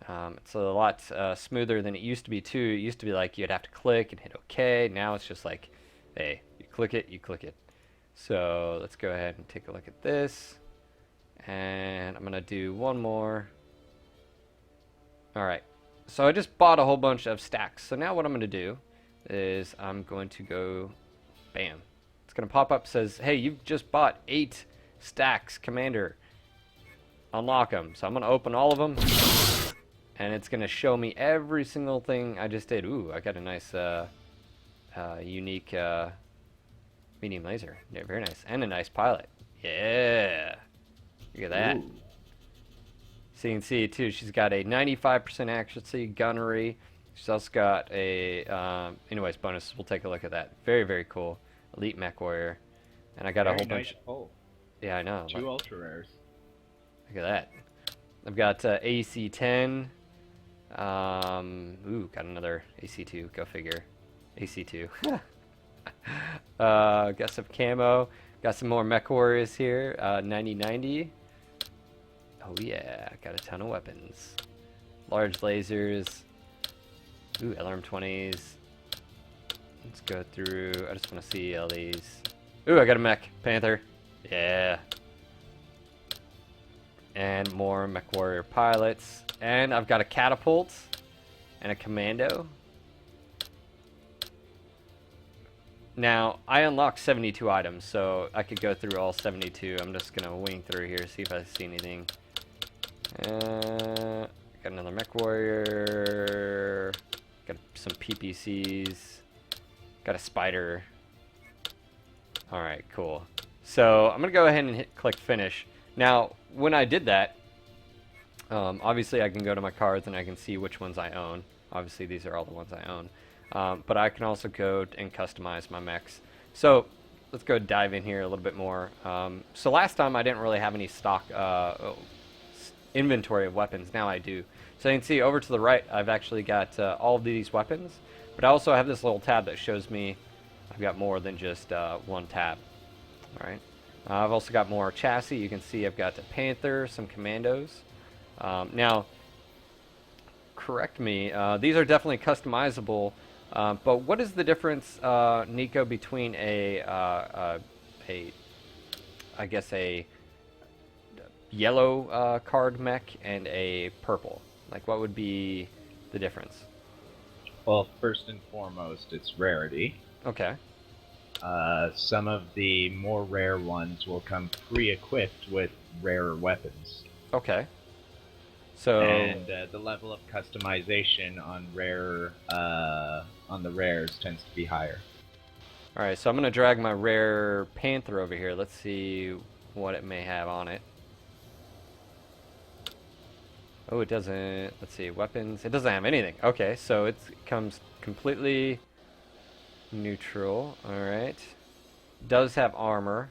It's a lot smoother than it used to be too. It used to be like you'd have to click and hit OK. Now it's just like, hey, you click it, you click it. So let's go ahead and take a look at this. And I'm going to do one more. All right. So I just bought a whole bunch of stacks. So now what I'm going to do is I'm going to go, bam. It's going to pop up, says, hey, you've just bought 8 stacks, Commander. Unlock them. So I'm going to open all of them. And it's going to show me every single thing I just did. Ooh, I got a nice, unique medium laser. Yeah, very nice. And a nice pilot. Yeah. Look at that. Ooh. So you can see, too, she's got a 95% accuracy gunnery. She's also got a, anyways, bonus. We'll take a look at that. Very, very cool. Elite Mechwarrior. And I got a whole bunch. Pull. Yeah, I know. 2 ultra rares. Look at that. I've got AC-10. Ooh, got another AC-2. Go figure. AC-2. Got some camo. Got some more Mechwarriors here. 9090. Oh yeah, got a ton of weapons. Large lasers. Ooh, LRM-20s. Let's go through. I just want to see all these. Ooh, I got a mech. Panther. Yeah. And more Mechwarrior pilots. And I've got a catapult. And a commando. Now, I unlocked 72 items, so I could go through all 72. I'm just going to wing through here, see if I see anything. Got another Mechwarrior. Got some PPCs. Got a spider. Alright, cool. So, I'm going to go ahead and click finish. Now, when I did that, obviously I can go to my cards and I can see which ones I own. Obviously, these are all the ones I own. But I can also go and customize my mechs. So, let's go dive in here a little bit more. So last time I didn't really have any stock inventory of weapons. Now I do. So you can see over to the right, I've actually got all of these weapons. But I also have this little tab that shows me I've got more than just one tab. All right. I've also got more chassis. You can see I've got a Panther, some commandos. Now, correct me. These are definitely customizable. But what is the difference, Niko, between I guess a yellow card mech and a purple? Like, what would be the difference? Well, first and foremost, it's rarity. Okay. Some of the more rare ones will come pre-equipped with rarer weapons. Okay. So, and the level of customization on on the rares tends to be higher. All right, so I'm gonna drag my rare Panther over here. Let's see what it may have on it. Oh, it doesn't. Let's see, weapons. It doesn't have anything. Okay, so it comes completely neutral. All right. Does have armor,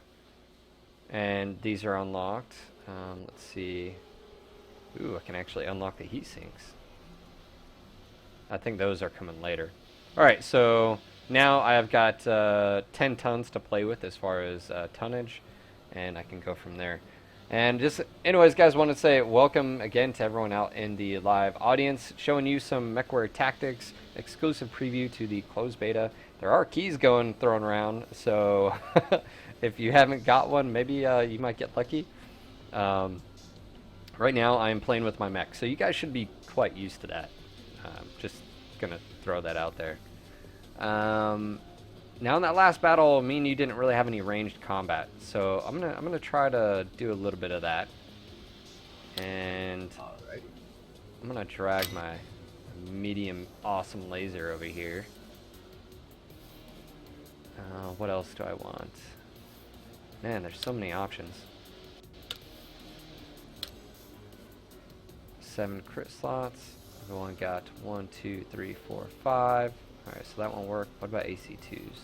and these are unlocked. Let's see. Ooh, I can actually unlock the heat sinks. I think those are coming later. Alright, so now I've got 10 tons to play with as far as tonnage, and I can go from there. And just, anyways, guys, want to say welcome again to everyone out in the live audience, showing you some Mechwarrior Tactics exclusive preview to the closed beta. There are keys thrown around, so if you haven't got one, maybe you might get lucky. Um, right now, I am playing with my mech, so you guys should be quite used to that. Just gonna throw that out there. Now in that last battle, me and you didn't really have any ranged combat, so I'm gonna try to do a little bit of that, and Alrighty. I'm gonna drag my medium awesome laser over here. What else do I want? Man, there's so many options. 7 crit slots. I've only got 1, 2, 3, 4, 5. Alright, so that won't work. What about AC2s?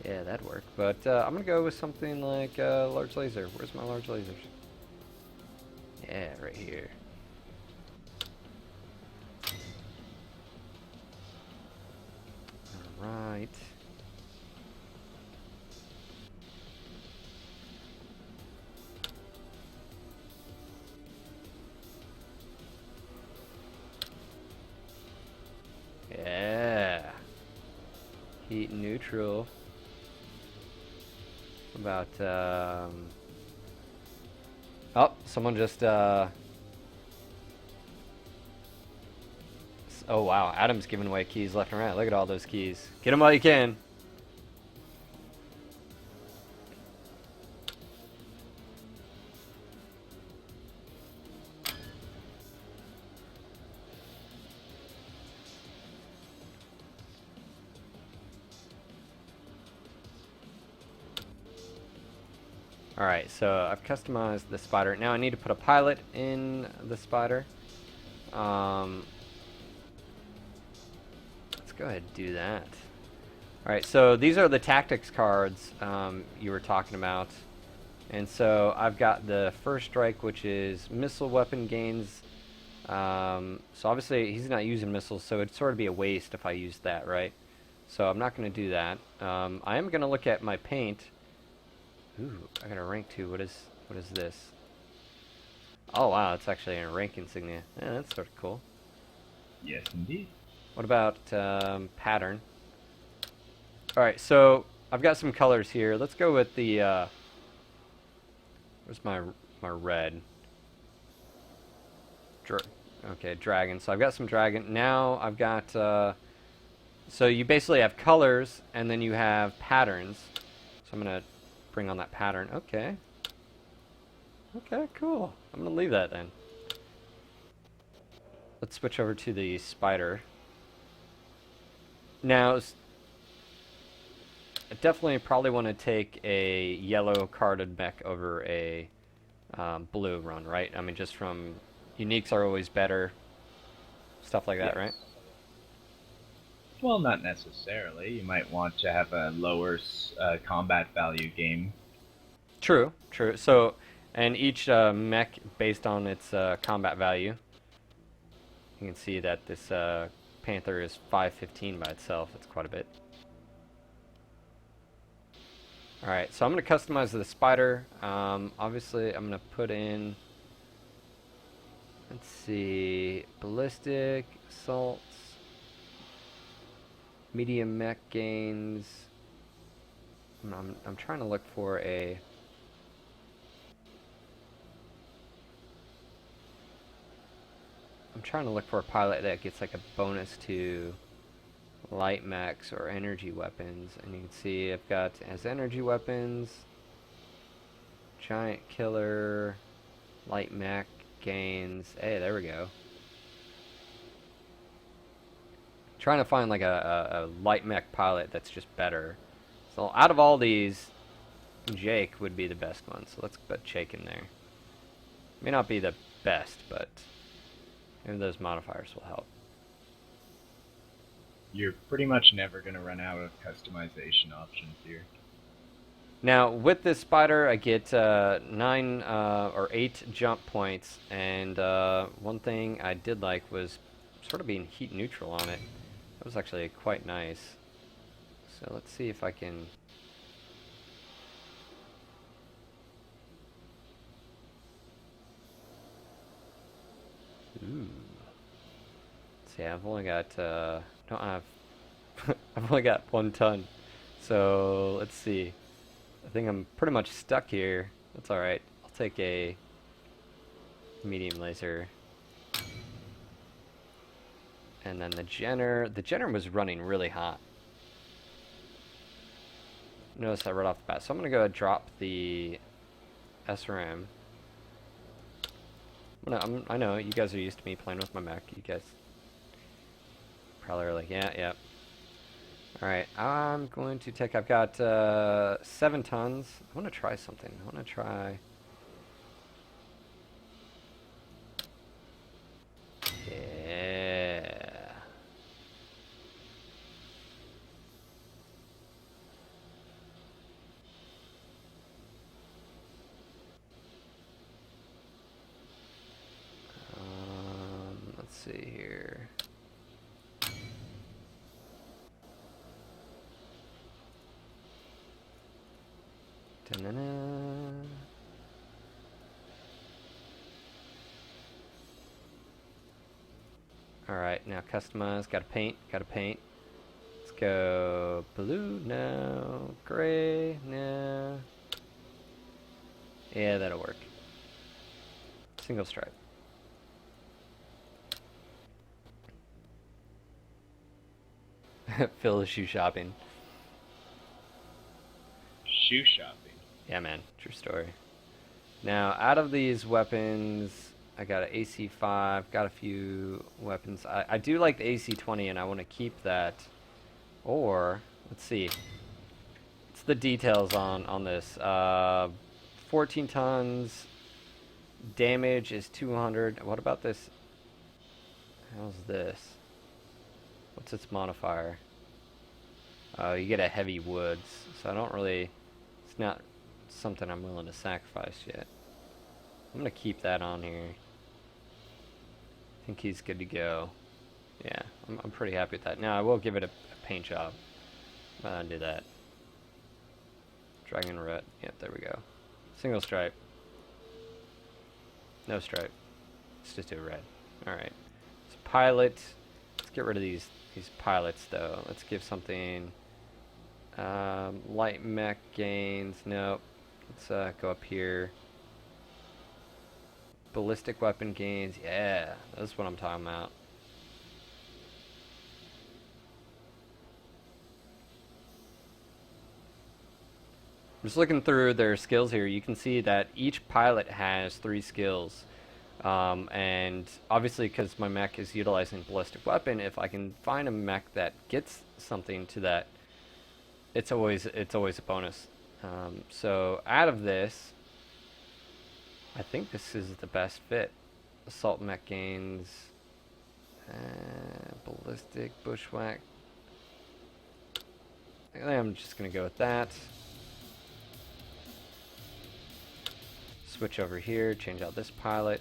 Yeah, that'd work. But I'm gonna go with something like large laser. Where's my large lasers? Yeah, right here. Alright. Yeah. Heat neutral. About oh, someone just oh wow, Adam's giving away keys left and right. Look at all those keys. Get them while you can. Alright, so I've customized the spider. Now I need to put a pilot in the spider. Let's go ahead and do that. Alright, so these are the tactics cards you were talking about. And so I've got the first strike, which is missile weapon gains. So obviously he's not using missiles, so it'd sort of be a waste if I used that, right? So I'm not going to do that. I am going to look at my paint. Ooh, I got a rank 2. What is this? Oh wow, it's actually a rank insignia. Yeah, that's sort of cool. Yes, indeed. What about pattern? Alright, so I've got some colors here. Let's go with the where's my red? Okay, dragon. So I've got some dragon. Now I've got so you basically have colors and then you have patterns. So I'm gonna bring on that pattern. Okay. Okay, cool. I'm gonna leave that then. Let's switch over to the spider. Now, I definitely probably want to take a yellow carded mech over a blue run, right? I mean, just from uniques are always better, stuff like that, Yes. right? Well, not necessarily. You might want to have a lower combat value game. True, true. So, and each mech based on its combat value. You can see that this Panther is 515 by itself. That's quite a bit. Alright, so I'm going to customize the spider. Obviously, I'm going to put in, let's see, ballistic, assaults, medium mech gains. I'm trying to look for a... I'm trying to look for a pilot that gets like a bonus to light mechs or energy weapons, and you can see I've got as energy weapons, giant killer, light mech gains. Hey, there we go. Trying to find like a light mech pilot that's just better. So out of all these, Jake would be the best one. So let's put Jake in there. May not be the best, but maybe those modifiers will help. You're pretty much never going to run out of customization options here. Now, with this spider, I get 9 or 8 jump points, and one thing I did like was sort of being heat neutral on it. That was actually quite nice. So let's see if I can... Ooh. Let's see, I've only got... don't have I've only got 1 ton. So let's see. I think I'm pretty much stuck here. That's alright. I'll take a medium laser. And then the Jenner was running really hot. Notice that right off the bat. So I'm going to go drop the SRM. I know, you guys are used to me playing with my mech. You guys probably are like, yeah, yeah. Alright, I'm going to take, I've got 7 tons. I want to try something. I want to try... Yeah. Let's see here. Da-na-na. Alright, now customize. Gotta paint. Let's go blue now. Gray now. Yeah, that'll work. Single stripe. Phil is shoe shopping. Shoe shopping. Yeah, man. True story. Now, out of these weapons, I got an AC5, got a few weapons. I do like the AC20, and I want to keep that. Or, let's see. What's the details on this? 14 tons. Damage is 200. What about this? How's this? What's its modifier? Oh, you get a heavy woods. So I don't really... It's not something I'm willing to sacrifice yet. I'm going to keep that on here. I think he's good to go. Yeah, I'm pretty happy with that. Now, I will give it a paint job. I'll do that. Dragon root. Yep, there we go. Single stripe. No stripe. Let's just do red. Alright. So pilot. Let's get rid of these pilots, though. Let's give something... light mech gains. Nope. Let's go up here. Ballistic weapon gains. Yeah, that's what I'm talking about. Just looking through their skills here, you can see that each pilot has 3 skills. And obviously, because my mech is utilizing ballistic weapon, if I can find a mech that gets something to that, it's always a bonus. So out of this, I think this is the best fit. Assault mech gains, ballistic, bushwhack. I think I'm just gonna go with that. Switch over here, change out this pilot.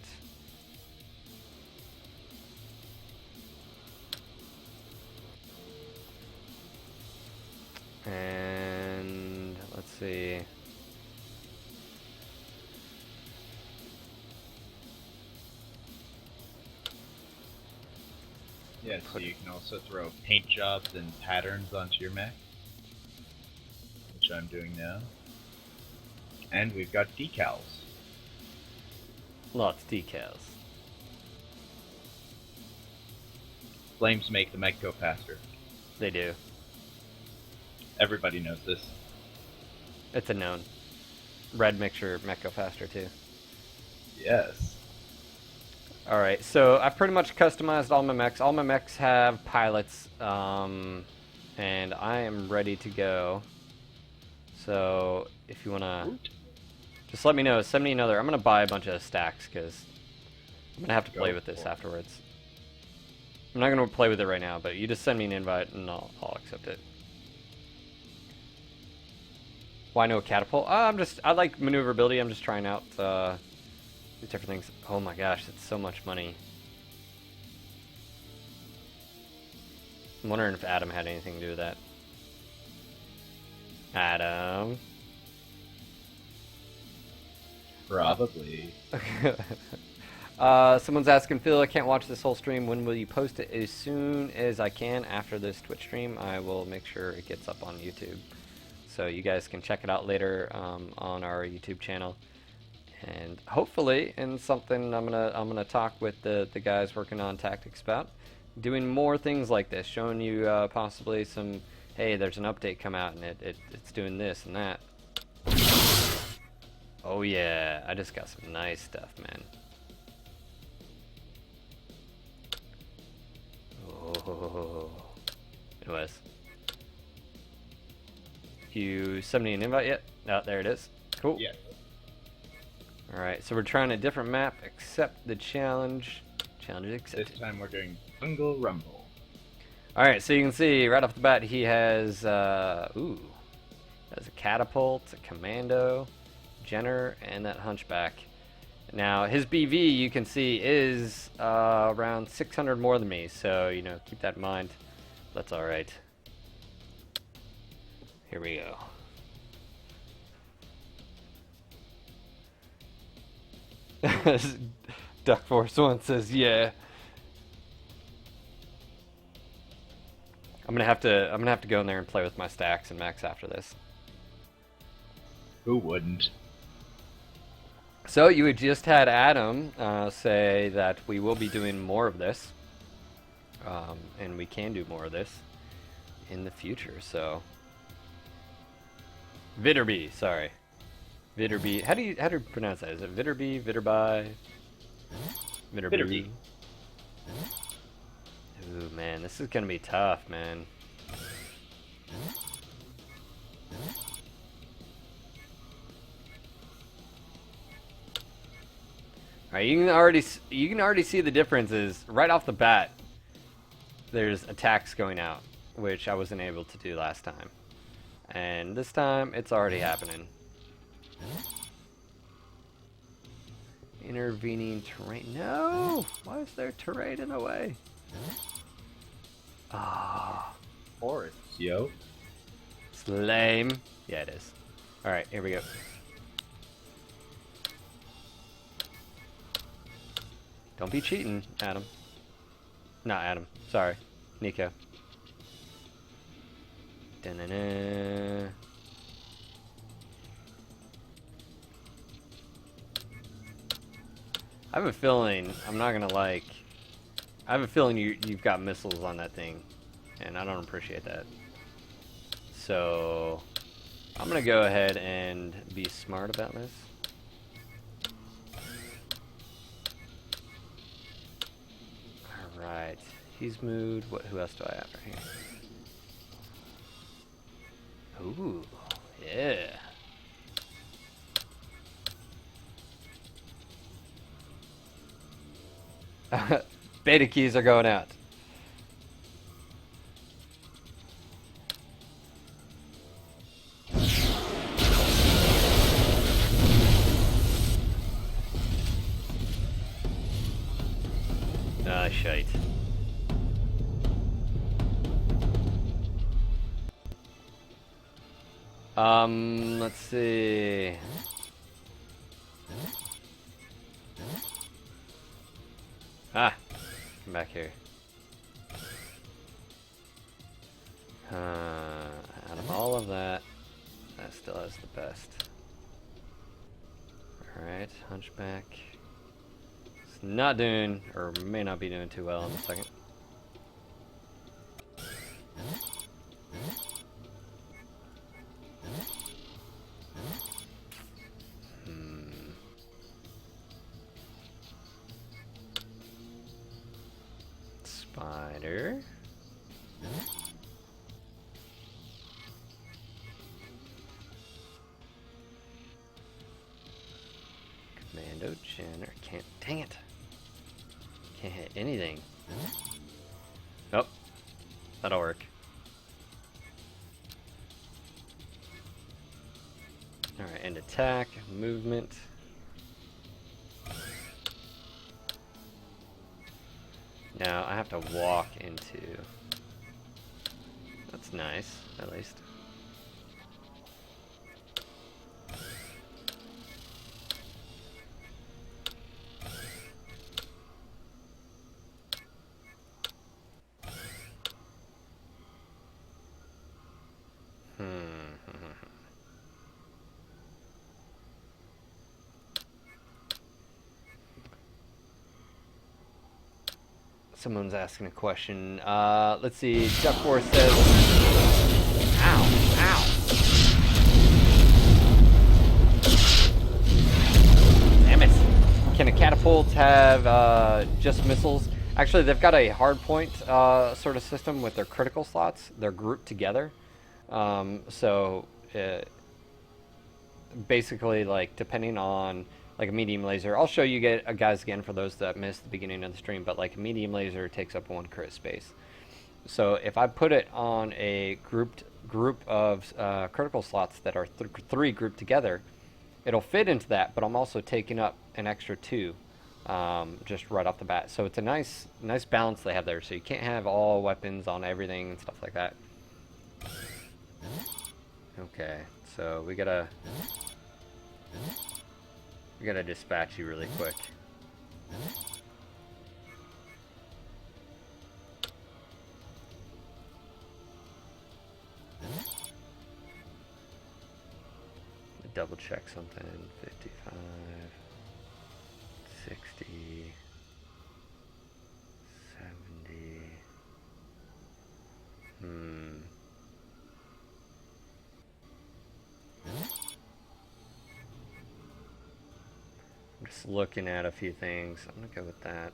And let's see. Yeah, so you can also throw paint jobs and patterns onto your mech, which I'm doing now. And we've got decals. Lots of decals. Flames make the mech go faster. They do. Everybody knows this. It's a known. Red makes your mech go faster too. Yes. Alright, so I've pretty much customized all my mechs. All my mechs have pilots, and I am ready to go. So, if you wanna... Just let me know, send me another. I'm gonna buy a bunch of stacks, because I'm gonna have to play with this afterwards. I'm not gonna play with it right now, but you just send me an invite, and I'll accept it. Why no catapult? I like maneuverability. I'm just trying out these different things. Oh my gosh, it's so much money. I'm wondering if Adam had anything to do with that. Adam. Probably. Someone's asking, Phil, I can't watch this whole stream. When will you post it? As soon as I can after this Twitch stream, I will make sure it gets up on YouTube. So you guys can check it out later on our YouTube channel. And hopefully, in something I'm gonna talk with the guys working on tactics about, doing more things like this, showing you possibly some, hey, there's an update come out and it's doing this and that. Oh yeah, I just got some nice stuff, man. Oh, it was. You send me an invite yet? No, there it is. Cool. Yeah. Alright, so we're trying a different map. Accept the challenge. Challenge accepted. This time we're doing Jungle Rumble. Alright, so you can see right off the bat he has, has a catapult, a commando, Jenner, and that hunchback. Now, his BV, you can see, is around 600 more than me, so, you know, keep that in mind. That's alright. Here we go. Duck Force 1 says, yeah. I'm gonna have to go in there and play with my stacks and max after this. Who wouldn't? So you had just had Adam say that we will be doing more of this, and we can do more of this in the future. So Vitterby, sorry, Vitterby. How do you pronounce that? Is it Vitterby, Vitterby, Vitterby? Ooh, man, this is gonna be tough, man. Alright, you can already see the differences right off the bat. There's attacks going out, which I wasn't able to do last time, and this time it's already happening. Intervening terrain. No, why is there terrain in the way? Ah, Forests, yo. it's lame. Yeah, it is. All right, here we go. Don't be cheating, Adam. Not Adam. Sorry, Niko. Da-na-na. I have a feeling, I'm not gonna like, I have a feeling you've got missiles on that thing, and I don't appreciate that. So, I'm gonna go ahead and be smart about this. Alright, he's moved. Who else do I have right here? Ooh, yeah. Beta keys are going out. Ah, shite. Let's see. Ah, come back here. Out of all of that, that still has the best. Alright, hunchback. It's not doing, or may not be doing too well in a second. Spider. Commando Jenner. Can't. Dang it. Can't hit anything. Oh. That'll work. Alright, and attack, movement. Now I have to walk into. That's nice, at least. someone's asking a question. Let's see. Jeff Force says, "Ow, ow." Damn it. Can a catapult have just missiles? Actually, they've got a hardpoint sort of system with their critical slots. They're grouped together. So basically, like, depending on like a medium laser, I'll show you guys again for those that missed the beginning of the stream, but like a medium laser takes up 1 crit space. So if I put it on a group of critical slots that are 3 grouped together, it'll fit into that, but I'm also taking up an extra 2 just right off the bat. So it's a nice balance they have there. So you can't have all weapons on everything and stuff like that. Okay, so we gotta dispatch you really quick. Double check something. 55, 60, 70. I'm just looking at a few things. I'm gonna go with that.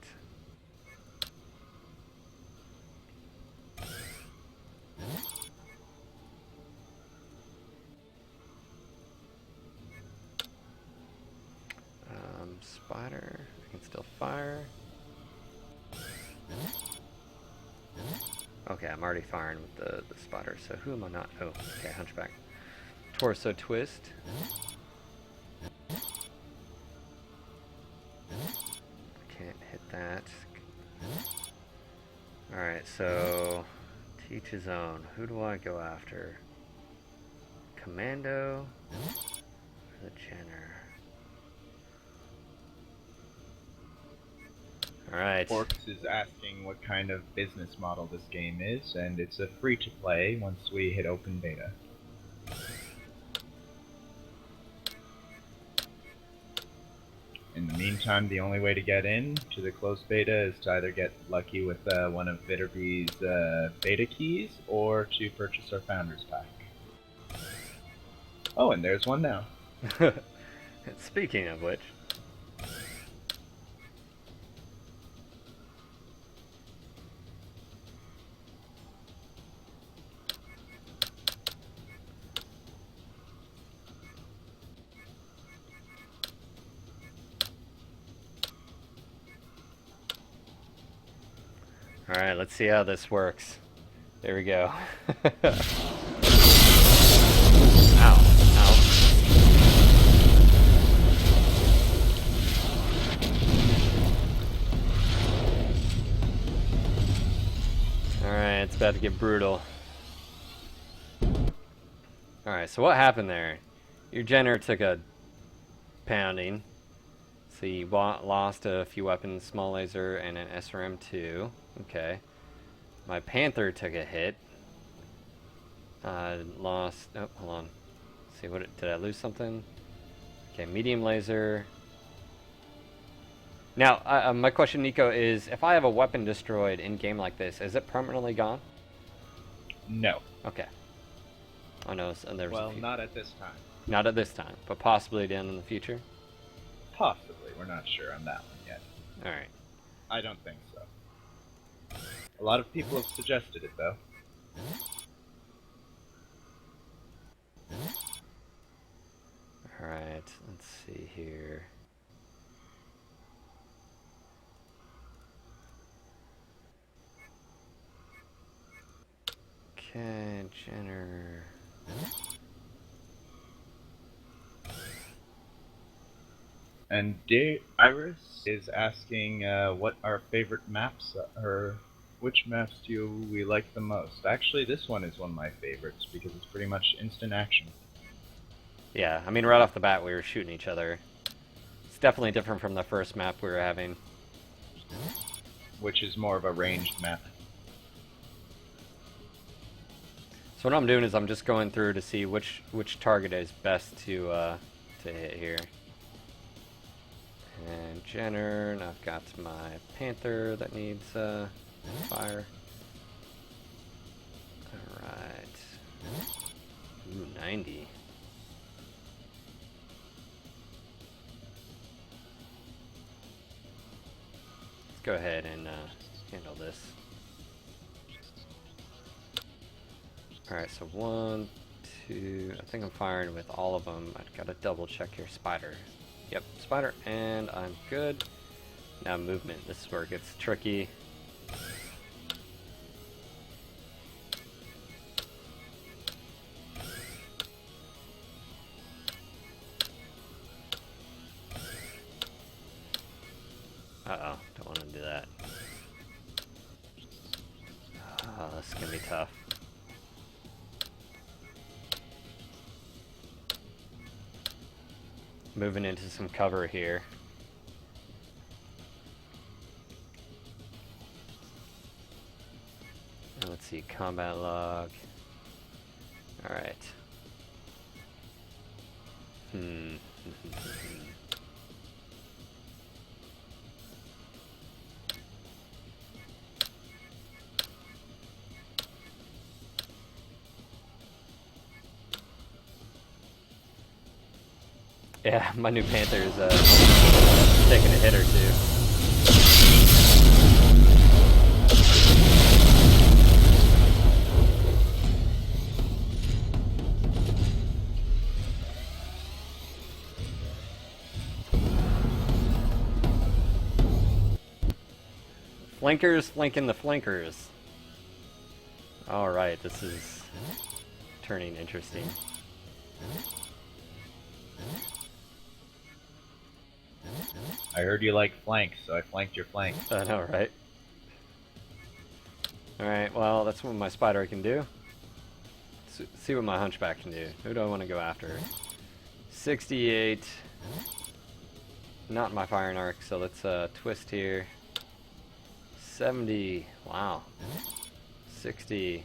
Spider, I can still fire. Okay, I'm already firing with the spotter, so who am I not? Oh, okay, Hunchback. Torso twist. Can't hit that. Alright, so teach his own. Who do I go after? Commando or the Jenner? Alright. Forks is asking what kind of business model this game is, and it's a free-to-play once we hit open beta. In the meantime, the only way to get in to the closed beta is to either get lucky with one of Vitterby's beta keys, or to purchase our Founders Pack. Oh, and there's one now. Speaking of which... Alright, let's see how this works. There we go. Ow, ow. Alright, it's about to get brutal. Alright, so what happened there? Your Jenner took a pounding. So you lost a few weapons, small laser, and an SRM-2. Okay. My Panther took a hit. Lost... Oh, hold on. Let's see, did I lose something? Okay, medium laser. Now, my question, Niko, is if I have a weapon destroyed in game like this, is it permanently gone? No. Okay. I know there's well, not at this time. Not at this time, but possibly down in the future? Possibly. We're not sure on that one yet. Alright. I don't think so. A lot of people have suggested it, though. Alright, let's see here. Okay, Jenner. And Dear Iris is asking what our favorite maps are. Which maps do we like the most? Actually, this one is one of my favorites because it's pretty much instant action. Yeah, I mean, right off the bat, we were shooting each other. It's definitely different from the first map we were having. Which is more of a ranged map. So what I'm doing is I'm just going through to see which target is best to hit here. And Jenner, and I've got my Panther that needs fire. Alright. Ooh, 90. Let's go ahead and handle this. Alright, so 1, 2, I think I'm firing with all of them. I've got to double check here. Spider. Yep, spider, and I'm good. Now movement. This is where it gets tricky. Uh-oh, don't want to do that. Oh, this is gonna be tough. Moving into some cover here. Let's see, combat log. Alright. Yeah, my new Panther's taking a hit or two. Flankers flanking the flankers. Alright, this is turning interesting. I heard you like flanks, so I flanked your flank. I know, right? Alright, well, that's what my spider can do. Let's see what my hunchback can do. Who do I want to go after? 68. Not my firing arc, so let's twist here. 70. Wow. 60.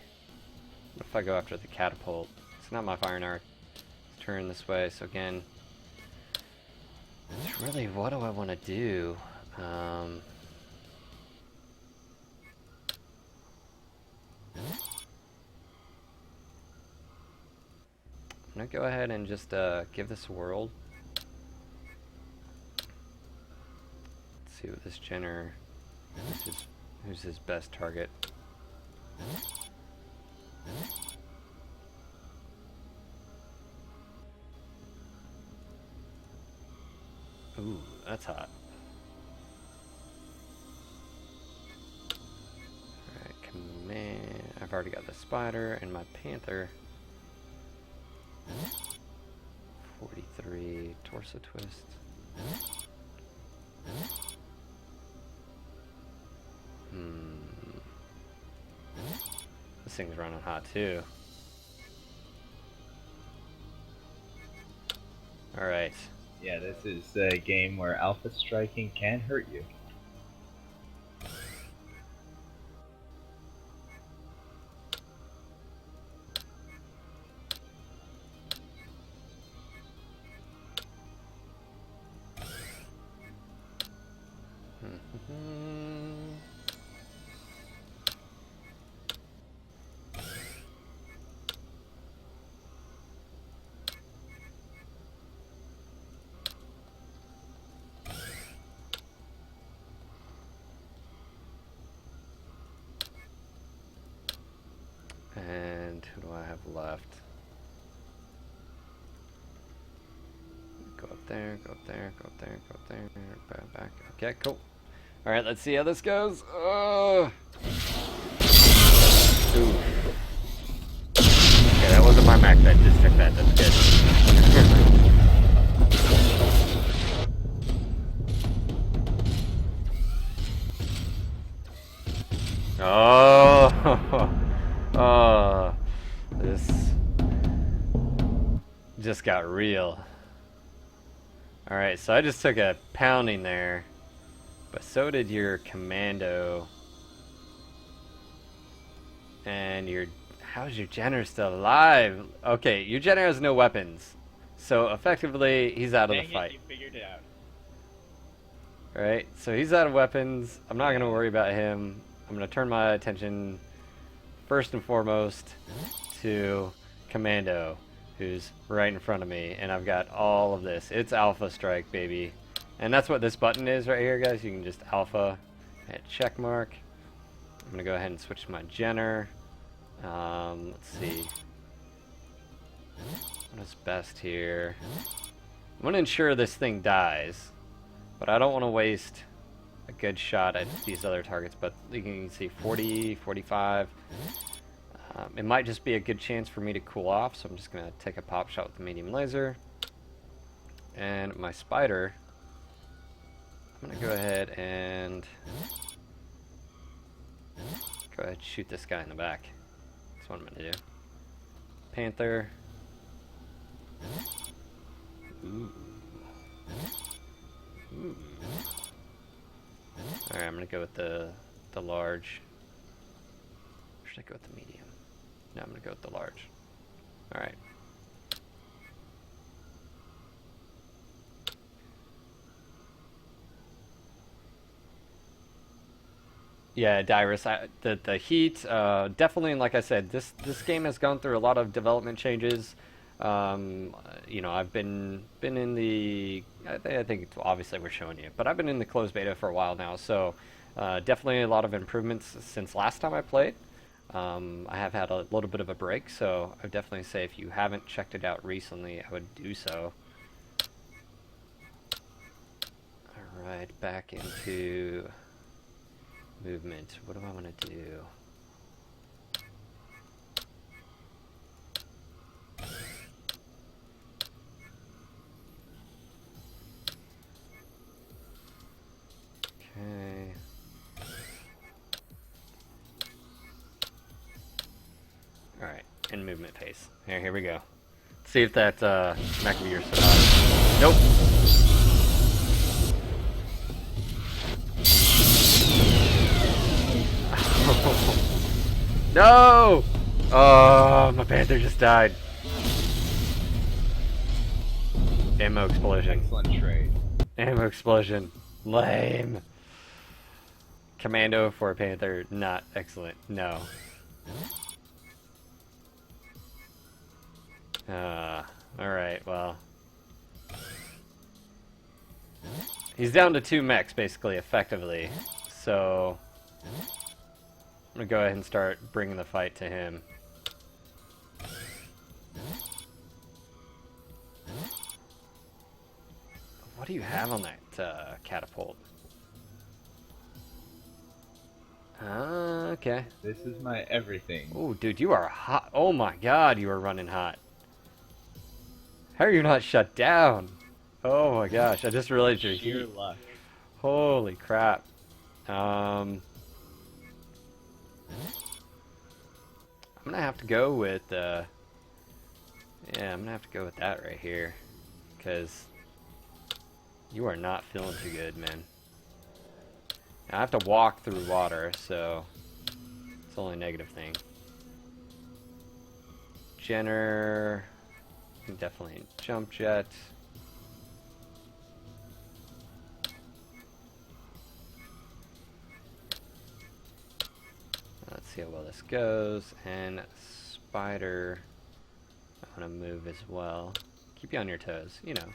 What if I go after the catapult? It's not my firing arc. Let's turn this way, so again... It's really, what do I want to do? I'm gonna go ahead and just give this a whirl. Let's see what this Jenner, who's his best target. Ooh, that's hot. Alright, command. I've already got the spider and my Panther. 43, torso twist. This thing's running hot too. Alright. Yeah, this is a game where alpha striking can hurt you. And who do I have left? Go up there, go up there, go up there, go up there, back. Okay, cool. Alright, let's see how this goes. Ooh. Okay, that wasn't my max, I just took that, that's good. Oh, oh, this just got real. Alright, so I just took a pounding there, but so did your commando. And your, how's your Jenner still alive? Okay, your Jenner has no weapons, so effectively he's out of the fight. You figured it out. Right, so he's out of weapons. I'm not going to worry about him. I'm going to turn my attention first and foremost to Commando, who's right in front of me, and I've got all of this. It's Alpha Strike, baby. And that's what this button is right here, guys. You can just Alpha, hit check mark. I'm going to go ahead and switch to my Jenner. Let's see. What is best here? I'm going to ensure this thing dies. But I don't want to waste a good shot at these other targets. But you can see 40, 45. It might just be a good chance for me to cool off. So I'm just going to take a pop shot with the medium laser. And my spider, I'm going to go ahead and shoot this guy in the back. That's what I'm going to do. Panther. Ooh. Alright, I'm gonna go with the large. Or should I go with the medium? No, I'm gonna go with the large. Alright. Yeah, Dyrus, the heat, definitely, like I said, this game has gone through a lot of development changes. You know, I've been in the, I think obviously we're showing you, but I've been in the closed beta for a while now, so definitely a lot of improvements since last time I played. I have had a little bit of a break, so I would definitely say if you haven't checked it out recently, I would do so. Alright, back into movement. What do I want to do? Okay. Alright, and movement pace. Here we go. Let's see if that Mechwarrior survives. Nope. No! Oh, my panther just died. Ammo explosion. Excellent trade. Ammo explosion. Lame. Commando for a panther, not excellent. No. Alright, well. He's down to 2 mechs, basically, effectively. So, I'm gonna go ahead and start bringing the fight to him. What do you have on that catapult? Okay. This is my everything. Oh, dude, you are hot. Oh my god, you are running hot. How are you not shut down? Oh my gosh, I just realized you're Sheer here. luck. Holy crap. I'm gonna have to go with, yeah, I'm gonna have to go with that right here. Because you are not feeling too good, man. Now, I have to walk through water, so it's the only negative thing. Jenner, definitely jump jet. Let's see how well this goes. And spider, I want to move as well. Keep you on your toes, you know.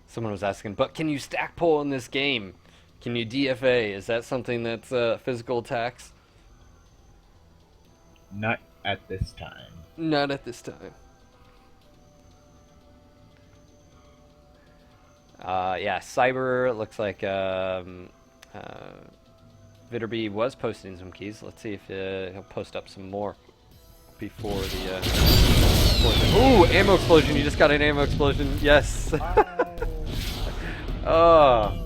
Someone was asking, but can you stack pull in this game? Can you DFA? Is that something that's physical attacks? Not at this time. Not at this time. Yeah, Cyber looks like Vitterby was posting some keys. Let's see if he'll post up some more before the. Ooh, ammo explosion! You just got an ammo explosion. Yes. Oh,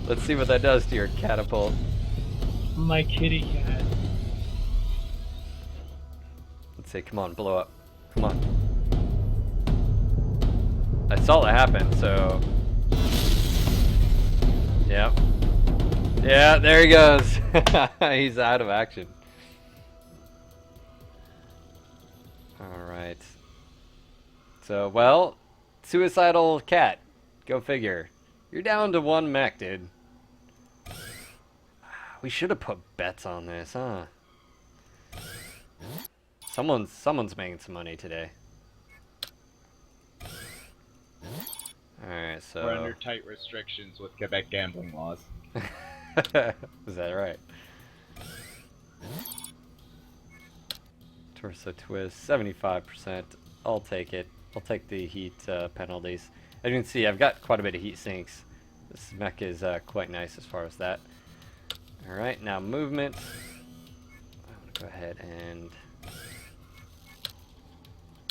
let's see what that does to your catapult. My kitty cat. Let's see. Come on, blow up. Come on. I saw it happen, so. Yep. Yeah, there he goes. He's out of action. Alright. So, well, suicidal cat. Go figure. You're down to 1 mech, dude. We should have put bets on this, huh? Someone's making some money today. Alright, so... We're under tight restrictions with Quebec gambling laws. Is that right? Torso twist, 75%. I'll take it. I'll take the heat penalties. As you can see, I've got quite a bit of heat sinks. This mech is quite nice as far as that. Alright, now movement. I'm going to go ahead and...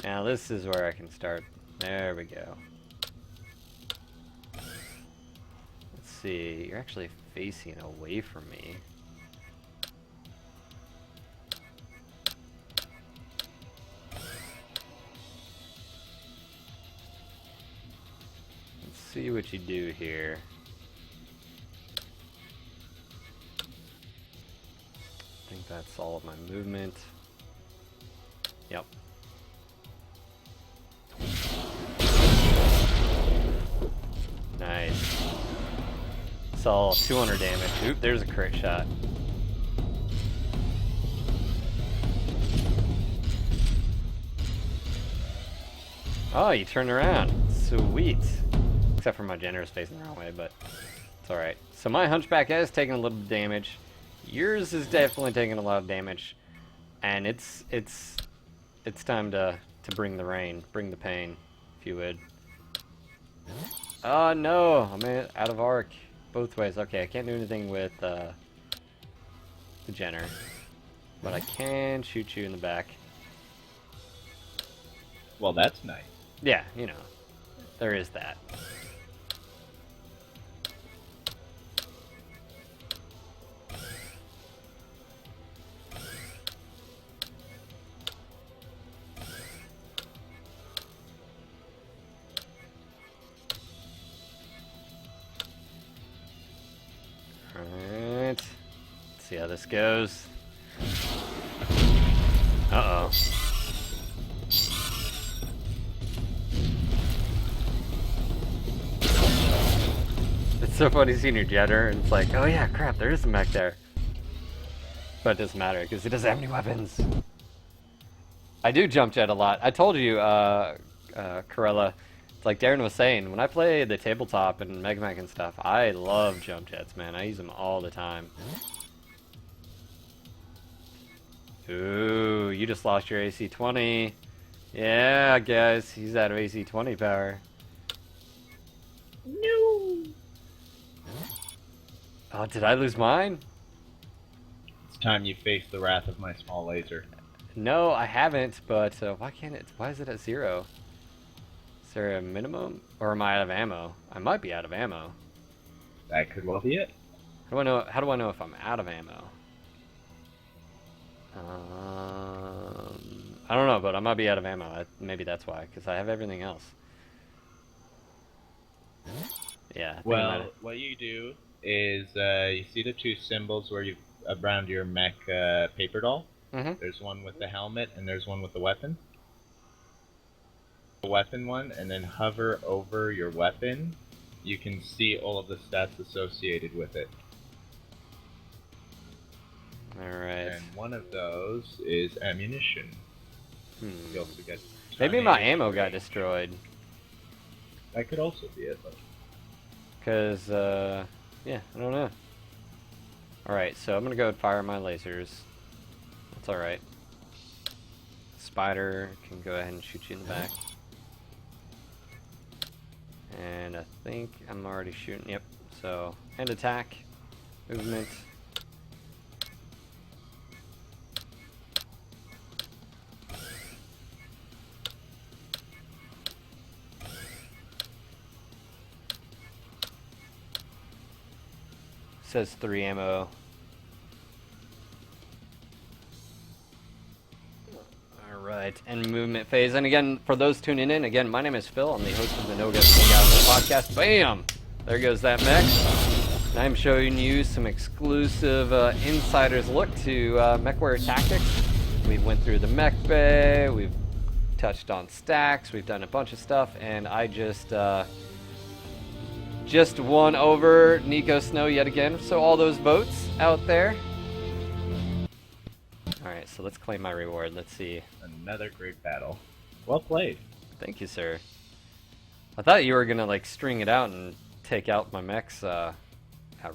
Now this is where I can start. There we go. Let's see, you're actually facing away from me. Let's see what you do here. I think that's all of my movement. Yep. Nice. It's all 200 damage. Oop, there's a crit shot. Oh, you turned around. Sweet. Except for my generous facing the wrong way, but it's alright. So my Hunchback has taken a little bit of damage. Yours is definitely taking a lot of damage. And it's time to bring the rain, bring the pain, if you would. Oh no, I'm out of arc. Both ways. Okay, I can't do anything with the Jenner. But I can shoot you in the back. Well, that's nice. Yeah, you know, there is that. Alright, let's see how this goes. Uh-oh. It's so funny seeing your jetter, and it's like, oh yeah, crap, there is a mech there. But it doesn't matter, because he doesn't have any weapons. I do jump jet a lot. I told you, Corella, it's like Darren was saying, when I play the tabletop and Mega Mech and stuff, I love jump jets, man. I use them all the time. Ooh, you just lost your AC 20. Yeah, guys, he's out of AC 20 power. No. Oh, did I lose mine? It's time you face the wrath of my small laser. No, I haven't, but why can't it? Why is it at 0? Is there a minimum? Or am I out of ammo? I might be out of ammo. That could well be it. How do I know? How do I know if I'm out of ammo? I don't know, but I might be out of ammo. Maybe that's why, because I have everything else. Yeah. I think Well, what you do is you see the 2 symbols where you around your mech paper doll. Mm-hmm. There's one with the helmet and there's one with the weapon. The weapon one, and then hover over your weapon. You can see all of the stats associated with it. Alright. And one of those is ammunition. You also get Maybe my tonnage, ammo got range. destroyed. That could also be it, though. Because, yeah, I don't know. Alright, so I'm gonna go and fire my lasers. That's alright. Spider can go ahead and shoot you in the back. And I think I'm already shooting, yep. So, end attack, movement. Says 3 ammo. Alright, and movement phase. And again, for those tuning in, again, my name is Phil. I'm the host of the NoGutsNoGalaxy podcast. Bam! There goes that mech. And I'm showing you some exclusive insider's look to Mechwarrior Tactics. We went through the mech bay, we've touched on stacks. We've done a bunch of stuff, and I just won over Niko Snow yet again. So all those votes out there. All right, so let's claim my reward. Let's see. Another great battle. Well played. Thank you, sir. I thought you were gonna like string it out and take out my mechs at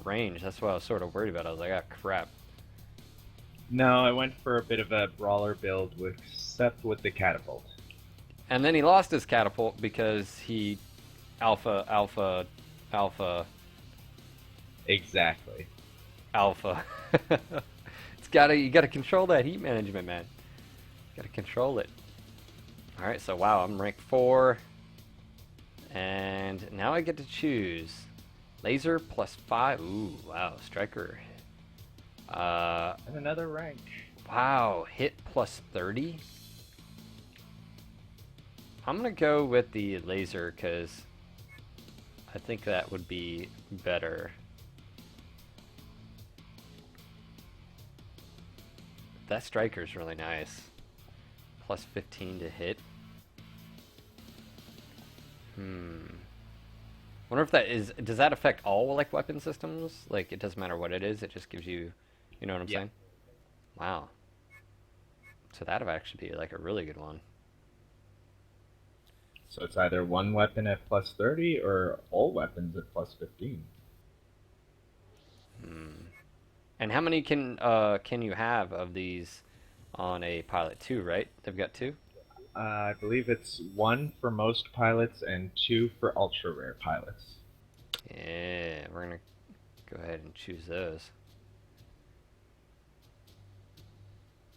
range. That's what I was sort of worried about. I was like, ah, crap. No, I went for a bit of a brawler build, except with the catapult. And then he lost his catapult because he alpha. Exactly. You gotta control that heat management, man. You gotta control it. All right, so wow, I'm rank 4, and now I get to choose laser +5. Ooh, wow, striker. And another rank. Wow, hit +30. I'm gonna go with the laser because I think that would be better. That striker's really nice. +15 to hit. Wonder if that is. Does that affect all like weapon systems? Like it doesn't matter what it is. It just gives you. You know what I'm saying? Wow. So that'd actually be like a really good one. So it's either one weapon at +30 or all weapons at +15. And how many can you have of these on a pilot? 2, right? They've got 2? I believe it's 1 for most pilots and 2 for ultra rare pilots. Yeah, we're gonna go ahead and choose those.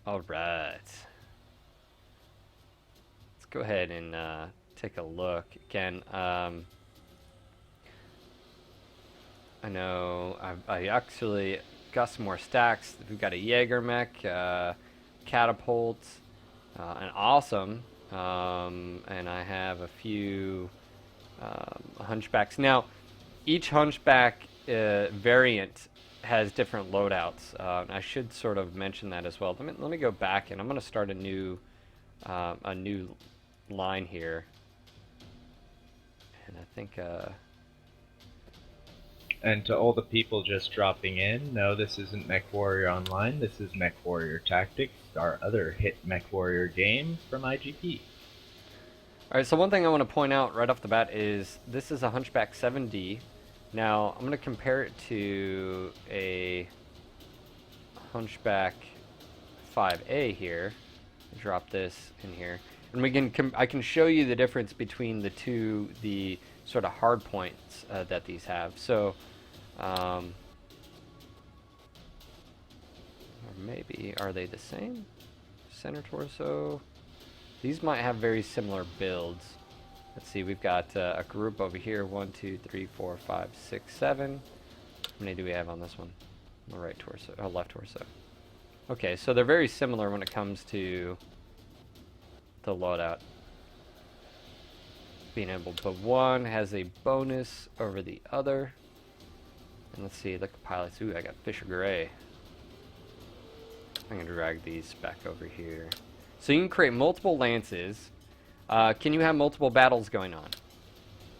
All right. Let's go ahead and take a look again. I know I actually got some more stacks. We've got a Jaeger mech, catapult, an awesome, and I have a few hunchbacks. Now, each hunchback variant has different loadouts. I should sort of mention that as well. Let me go back, and I'm going to start a new line here. And I think. And to all the people just dropping in, no, this isn't Mechwarrior Online. This is Mechwarrior Tactics, our other hit Mechwarrior game from IGP. All right. So one thing I want to point out right off the bat is this is a Hunchback 7D. Now I'm going to compare it to a Hunchback 5A here. Drop this in here, and we can I can show you the difference between the sort of hard points that these have. So, or maybe are they the same? Center torso. These might have very similar builds. Let's see. We've got a group over here. 1, 2, 3, 4, 5, 6, 7. How many do we have on this one? The right torso, left torso. Okay, so they're very similar when it comes to the loadout. Being able to, but one has a bonus over the other. And let's see, look at pilots. Ooh, I got Fisher Gray. I'm gonna drag these back over here. So you can create multiple lances. Can you have multiple battles going on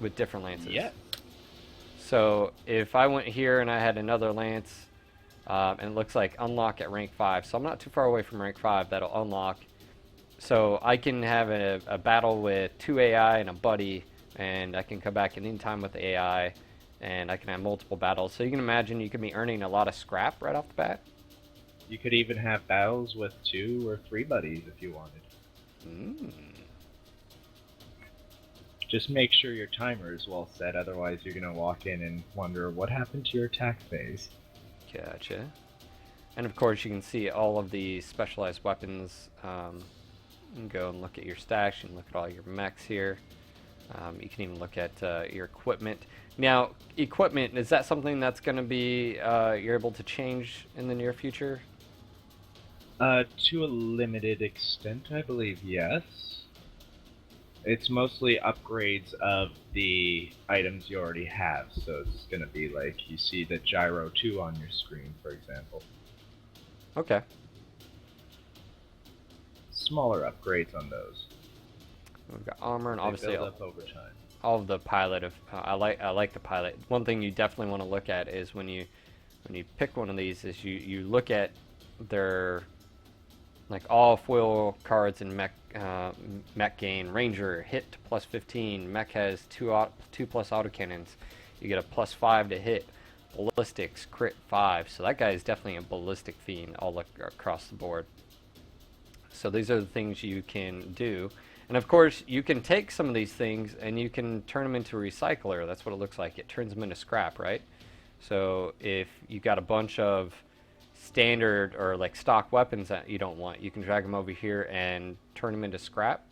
with different lances? Yeah. So if I went here and I had another lance, and it looks like unlock at rank 5, so I'm not too far away from rank 5, that'll unlock. So I can have a battle with 2 AI and a buddy, and I can come back at any time with the AI, and I can have multiple battles. So you can imagine you could be earning a lot of scrap right off the bat. You could even have battles with 2 or 3 buddies if you wanted. Just make sure your timer is well set, otherwise you're going to walk in and wonder what happened to your attack phase. Gotcha. And of course you can see all of the specialized weapons. You can go and look at your stacks. You can look at all your mechs here. You can even look at your equipment. Now, equipment, is that something that's going to be you're able to change in the near future? To a limited extent, I believe, yes. It's mostly upgrades of the items you already have, so it's going to be like you see the Gyro 2 on your screen, for example. Okay. Smaller upgrades on those. We've got armor, and They obviously build up over time. all of the pilot of. I like the pilot. One thing you definitely want to look at is when you pick one of these, is you look at their like all foil cards in mech gain. Ranger hit to plus 15. Mech has 2 plus autocannons. You get a plus 5 to hit. Ballistics crit 5. So that guy is definitely a ballistic fiend all across the board. So these are the things you can do. And of course, you can take some of these things and you can turn them into a recycler. That's what it looks like. It turns them into scrap, right? So if you got a bunch of standard or like stock weapons that you don't want, you can drag them over here and turn them into scrap.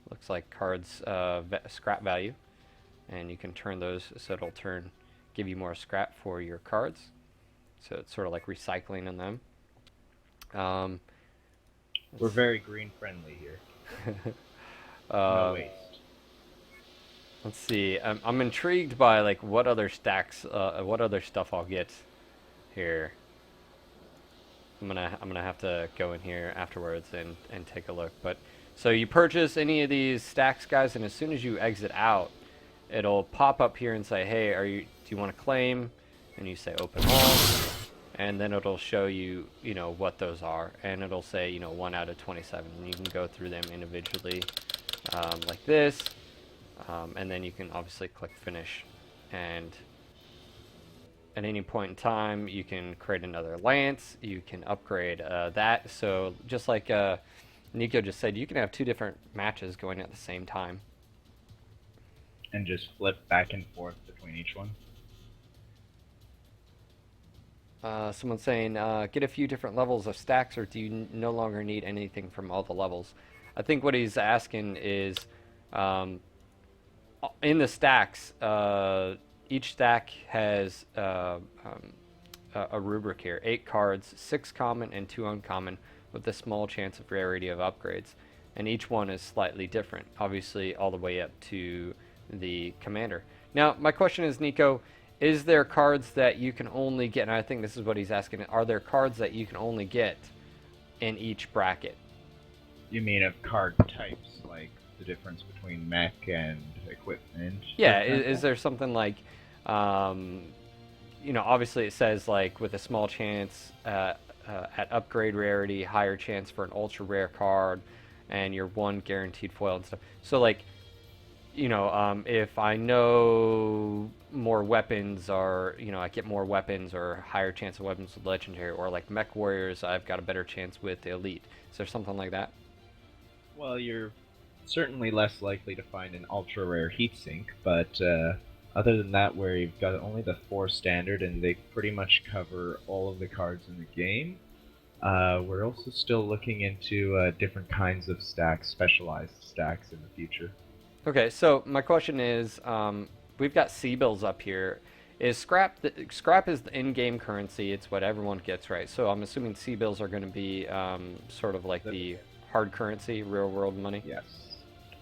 Looks like cards scrap value, and you can turn those so it'll give you more scrap for your cards. So it's sort of like recycling in them. We're very green friendly here. No waste. Let's see. I'm intrigued by like what other stacks, what other stuff I'll get here. I'm gonna have to go in here afterwards and take a look. But so you purchase any of these stacks, guys, and as soon as you exit out, it'll pop up here and say, "Hey, do you want to claim?" And you say "Open all," and then it'll show you, what those are, and it'll say, 1 out of 27, and you can go through them individually, like this, and then you can obviously click Finish, and at any point in time, you can create another lance. You can upgrade that. So just like Niko just said, you can have 2 different matches going at the same time. And just flip back and forth between each one. Someone's saying, get a few different levels of stacks, or do you no longer need anything from all the levels? I think what he's asking is, in the stacks, each stack has a rubric here. 8 cards, 6 common and 2 uncommon, with a small chance of rarity of upgrades. And each one is slightly different, obviously all the way up to the commander. Now, my question is, Niko, is there cards that you can only get, and I think this is what he's asking, are there cards that you can only get in each bracket? You mean of card types, like the difference between mech and equipment? Yeah, is there something like, obviously it says like with a small chance at upgrade rarity, higher chance for an ultra rare card, and your 1 guaranteed foil and stuff. So like, if I know more weapons, or I get more weapons or higher chance of weapons with legendary, or like mech warriors, I've got a better chance with elite. Is there something like that? Well, you're certainly less likely to find an ultra rare heatsink, but other than that, where you've got only the 4 standard and they pretty much cover all of the cards in the game, we're also still looking into different kinds of stacks, specialized stacks in the future. Okay, so my question is, we've got C-bills up here. Is scrap is the in-game currency? It's what everyone gets, right? So I'm assuming C-bills are going to be sort of like the hard currency, real-world money? Yes,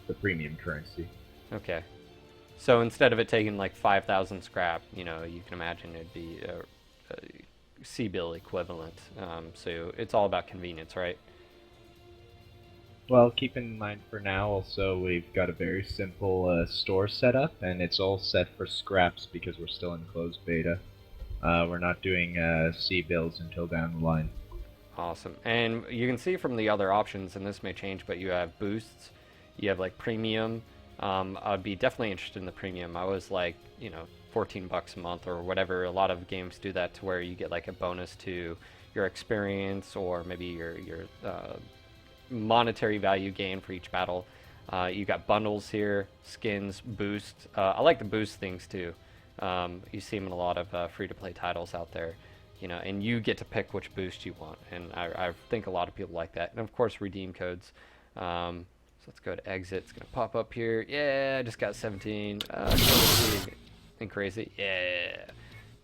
the premium currency. Okay. So instead of it taking like 5,000 scrap, you can imagine it'd be a C-bill equivalent. So it's all about convenience, right? Well, keep in mind for now also we've got a very simple store setup, and it's all set for scraps because we're still in closed beta. We're not doing C-bills until down the line. Awesome. And you can see from the other options, and this may change, but you have boosts, you have like premium. I'd be definitely interested in the premium. I was like, $14 a month or whatever. A lot of games do that to where you get like a bonus to your experience, or maybe your monetary value gain for each battle. You got bundles here, skins, boosts. I like the boost things too. You see them in a lot of free-to-play titles out there, and you get to pick which boost you want, and I think a lot of people like that. And of course, redeem codes. So let's go to exit. It's gonna pop up here. Yeah, I just got 17. Anything crazy? Yeah,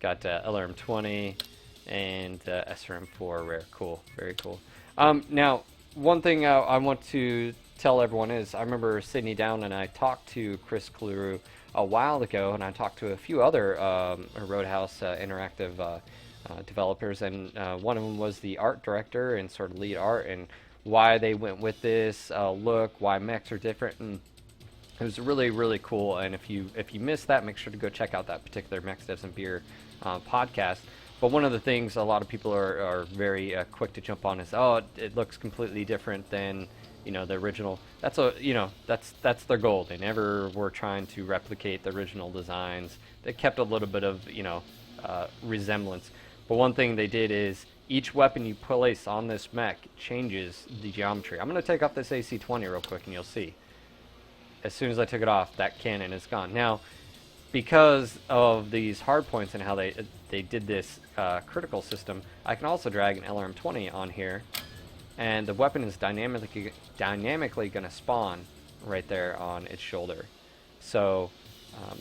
got LRM 20 and SRM 4 rare. Cool, very cool. Now, one thing I want to tell everyone is, I remember sitting down and I talked to Chris Kaluru a while ago, and I talked to a few other Roadhouse Interactive developers, and one of them was the art director and sort of lead art, and why they went with this look, why mechs are different. And It was really, really cool, and if you missed that, make sure to go check out that particular Mech Devs and Beer podcast. But one of the things a lot of people are very quick to jump on is, oh, it looks completely different than the original. That's that's their goal. They never were trying to replicate the original designs. They kept a little bit of resemblance. But one thing they did is each weapon you place on this mech changes the geometry. I'm going to take off this AC-20 real quick, and you'll see. As soon as I took it off, that cannon is gone. Now, because of these hard points and how they did this critical system, I can also drag an LRM-20 on here, and the weapon is dynamically going to spawn right there on its shoulder. So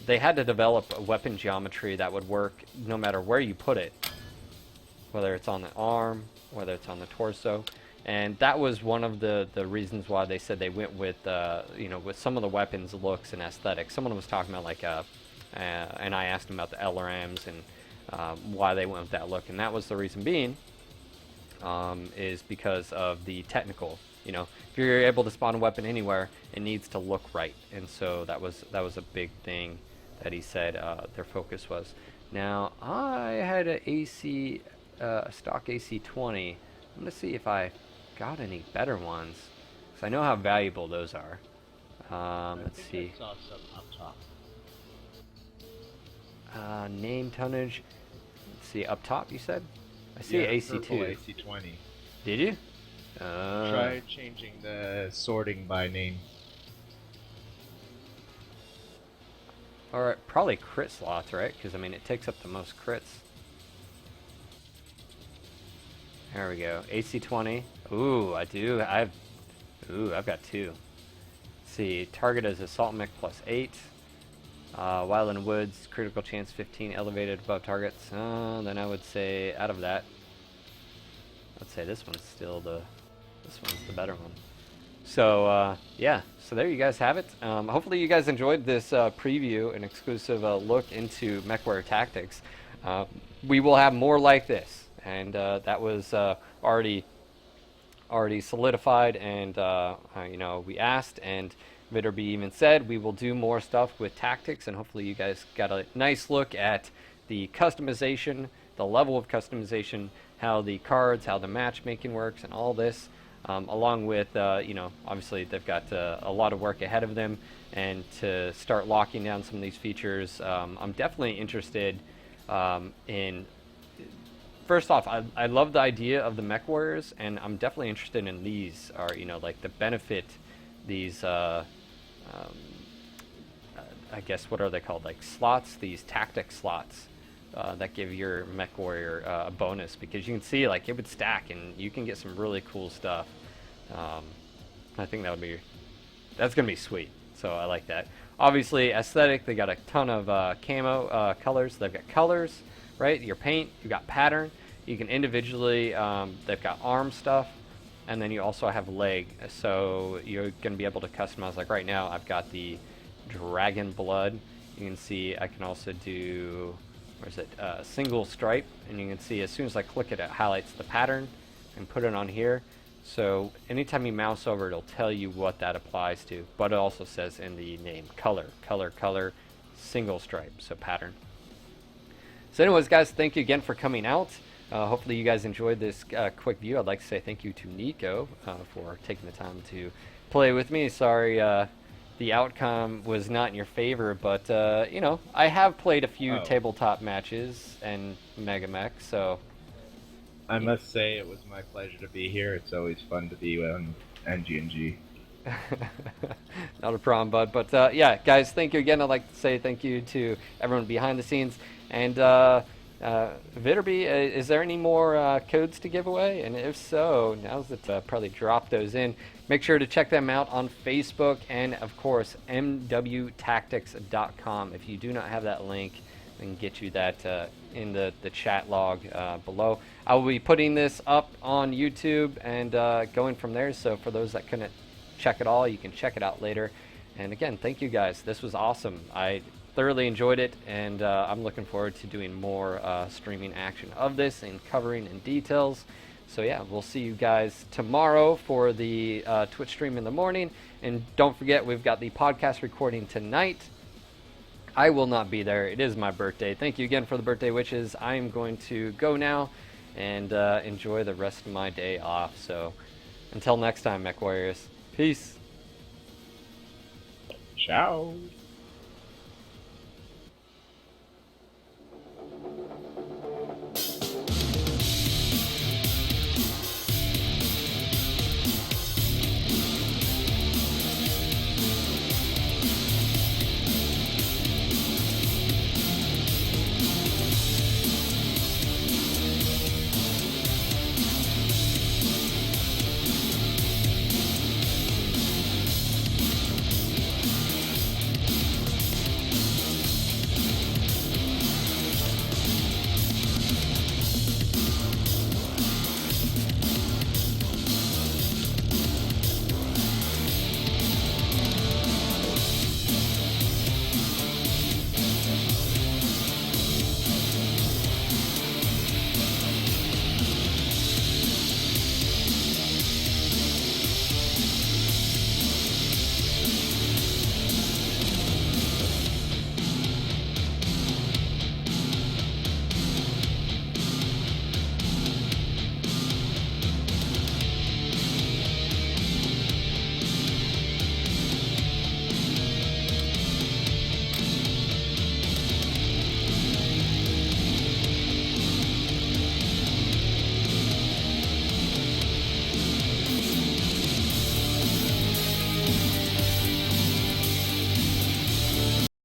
they had to develop a weapon geometry that would work no matter where you put it, whether it's on the arm, whether it's on the torso. And that was one of the reasons why they said they went with with some of the weapons looks and aesthetics. Someone was talking about and I asked them about the LRMs and why they went with that look, and that was the reason being is because of the technical. If you're able to spawn a weapon anywhere, it needs to look right, and so that was a big thing that he said their focus was. Now I had a stock AC-20. I'm gonna see if I got any better ones, because I know how valuable those are. Let's see. I saw some up top. Name tonnage. Let's see, up top you said? I see AC-2. AC-20. Did you? Try changing the sorting by name. Or probably crit slots, right? Because I mean, it takes up the most crits. There we go. AC-20. Ooh, I do. I've got two. Let's see. Target is Assault Mech +8. Wildland Woods, critical chance 15, elevated above targets. Then I would say out of that, I'd say this one's the better one. So yeah, so there you guys have it. Hopefully you guys enjoyed this preview, an exclusive look into Mechwarrior Tactics. We will have more like this, and that was already solidified, and we asked, and Vitterby even said we will do more stuff with tactics, and hopefully you guys got a nice look at the customization, the level of customization, how the cards, how the matchmaking works, and all this, along with obviously they've got a lot of work ahead of them, and to start locking down some of these features. I'm definitely interested in. First off, I love the idea of the Mechwarriors, and I'm definitely interested in these, or like the benefit these I guess, what are they called, like slots, these tactic slots that give your Mechwarrior a bonus, because you can see like it would stack and you can get some really cool stuff. I think that's gonna be sweet, so I like that. Obviously aesthetic, they got a ton of camo colors. They've got colors, right? Your paint, you got pattern. You can individually, they've got arm stuff, and then you also have leg, so you're going to be able to customize. Like right now I've got the dragon blood. You can see I can also do, single stripe, and you can see as soon as I click it, it highlights the pattern and put it on here. So anytime you mouse over, it'll tell you what that applies to, but it also says in the name color, single stripe, so pattern. So anyways guys, thank you again for coming out. Hopefully you guys enjoyed this quick view. I'd like to say thank you to Niko for taking the time to play with me. Sorry the outcome was not in your favor, but I have played a few tabletop matches and Mega Mech, so... I must say it was my pleasure to be here. It's always fun to be on NG&G. Not a problem, bud. But yeah, guys, thank you again. I'd like to say thank you to everyone behind the scenes. And Vitterby, is there any more codes to give away? And if so, now's the time to probably drop those in. Make sure to check them out on Facebook and, of course, mwtactics.com. If you do not have that link, I can get you that in the chat log below. I will be putting this up on YouTube and going from there. So for those that couldn't check it all, you can check it out later. And again, thank you guys. This was awesome. I thoroughly enjoyed it, and I'm looking forward to doing more streaming action of this and covering in details. So yeah, we'll see you guys tomorrow for the Twitch stream in the morning. And don't forget, we've got the podcast recording tonight. I will not be there. It is my birthday. Thank you again for the birthday wishes. I am going to go now and enjoy the rest of my day off. So until next time, Mech Warriors. Peace. Ciao.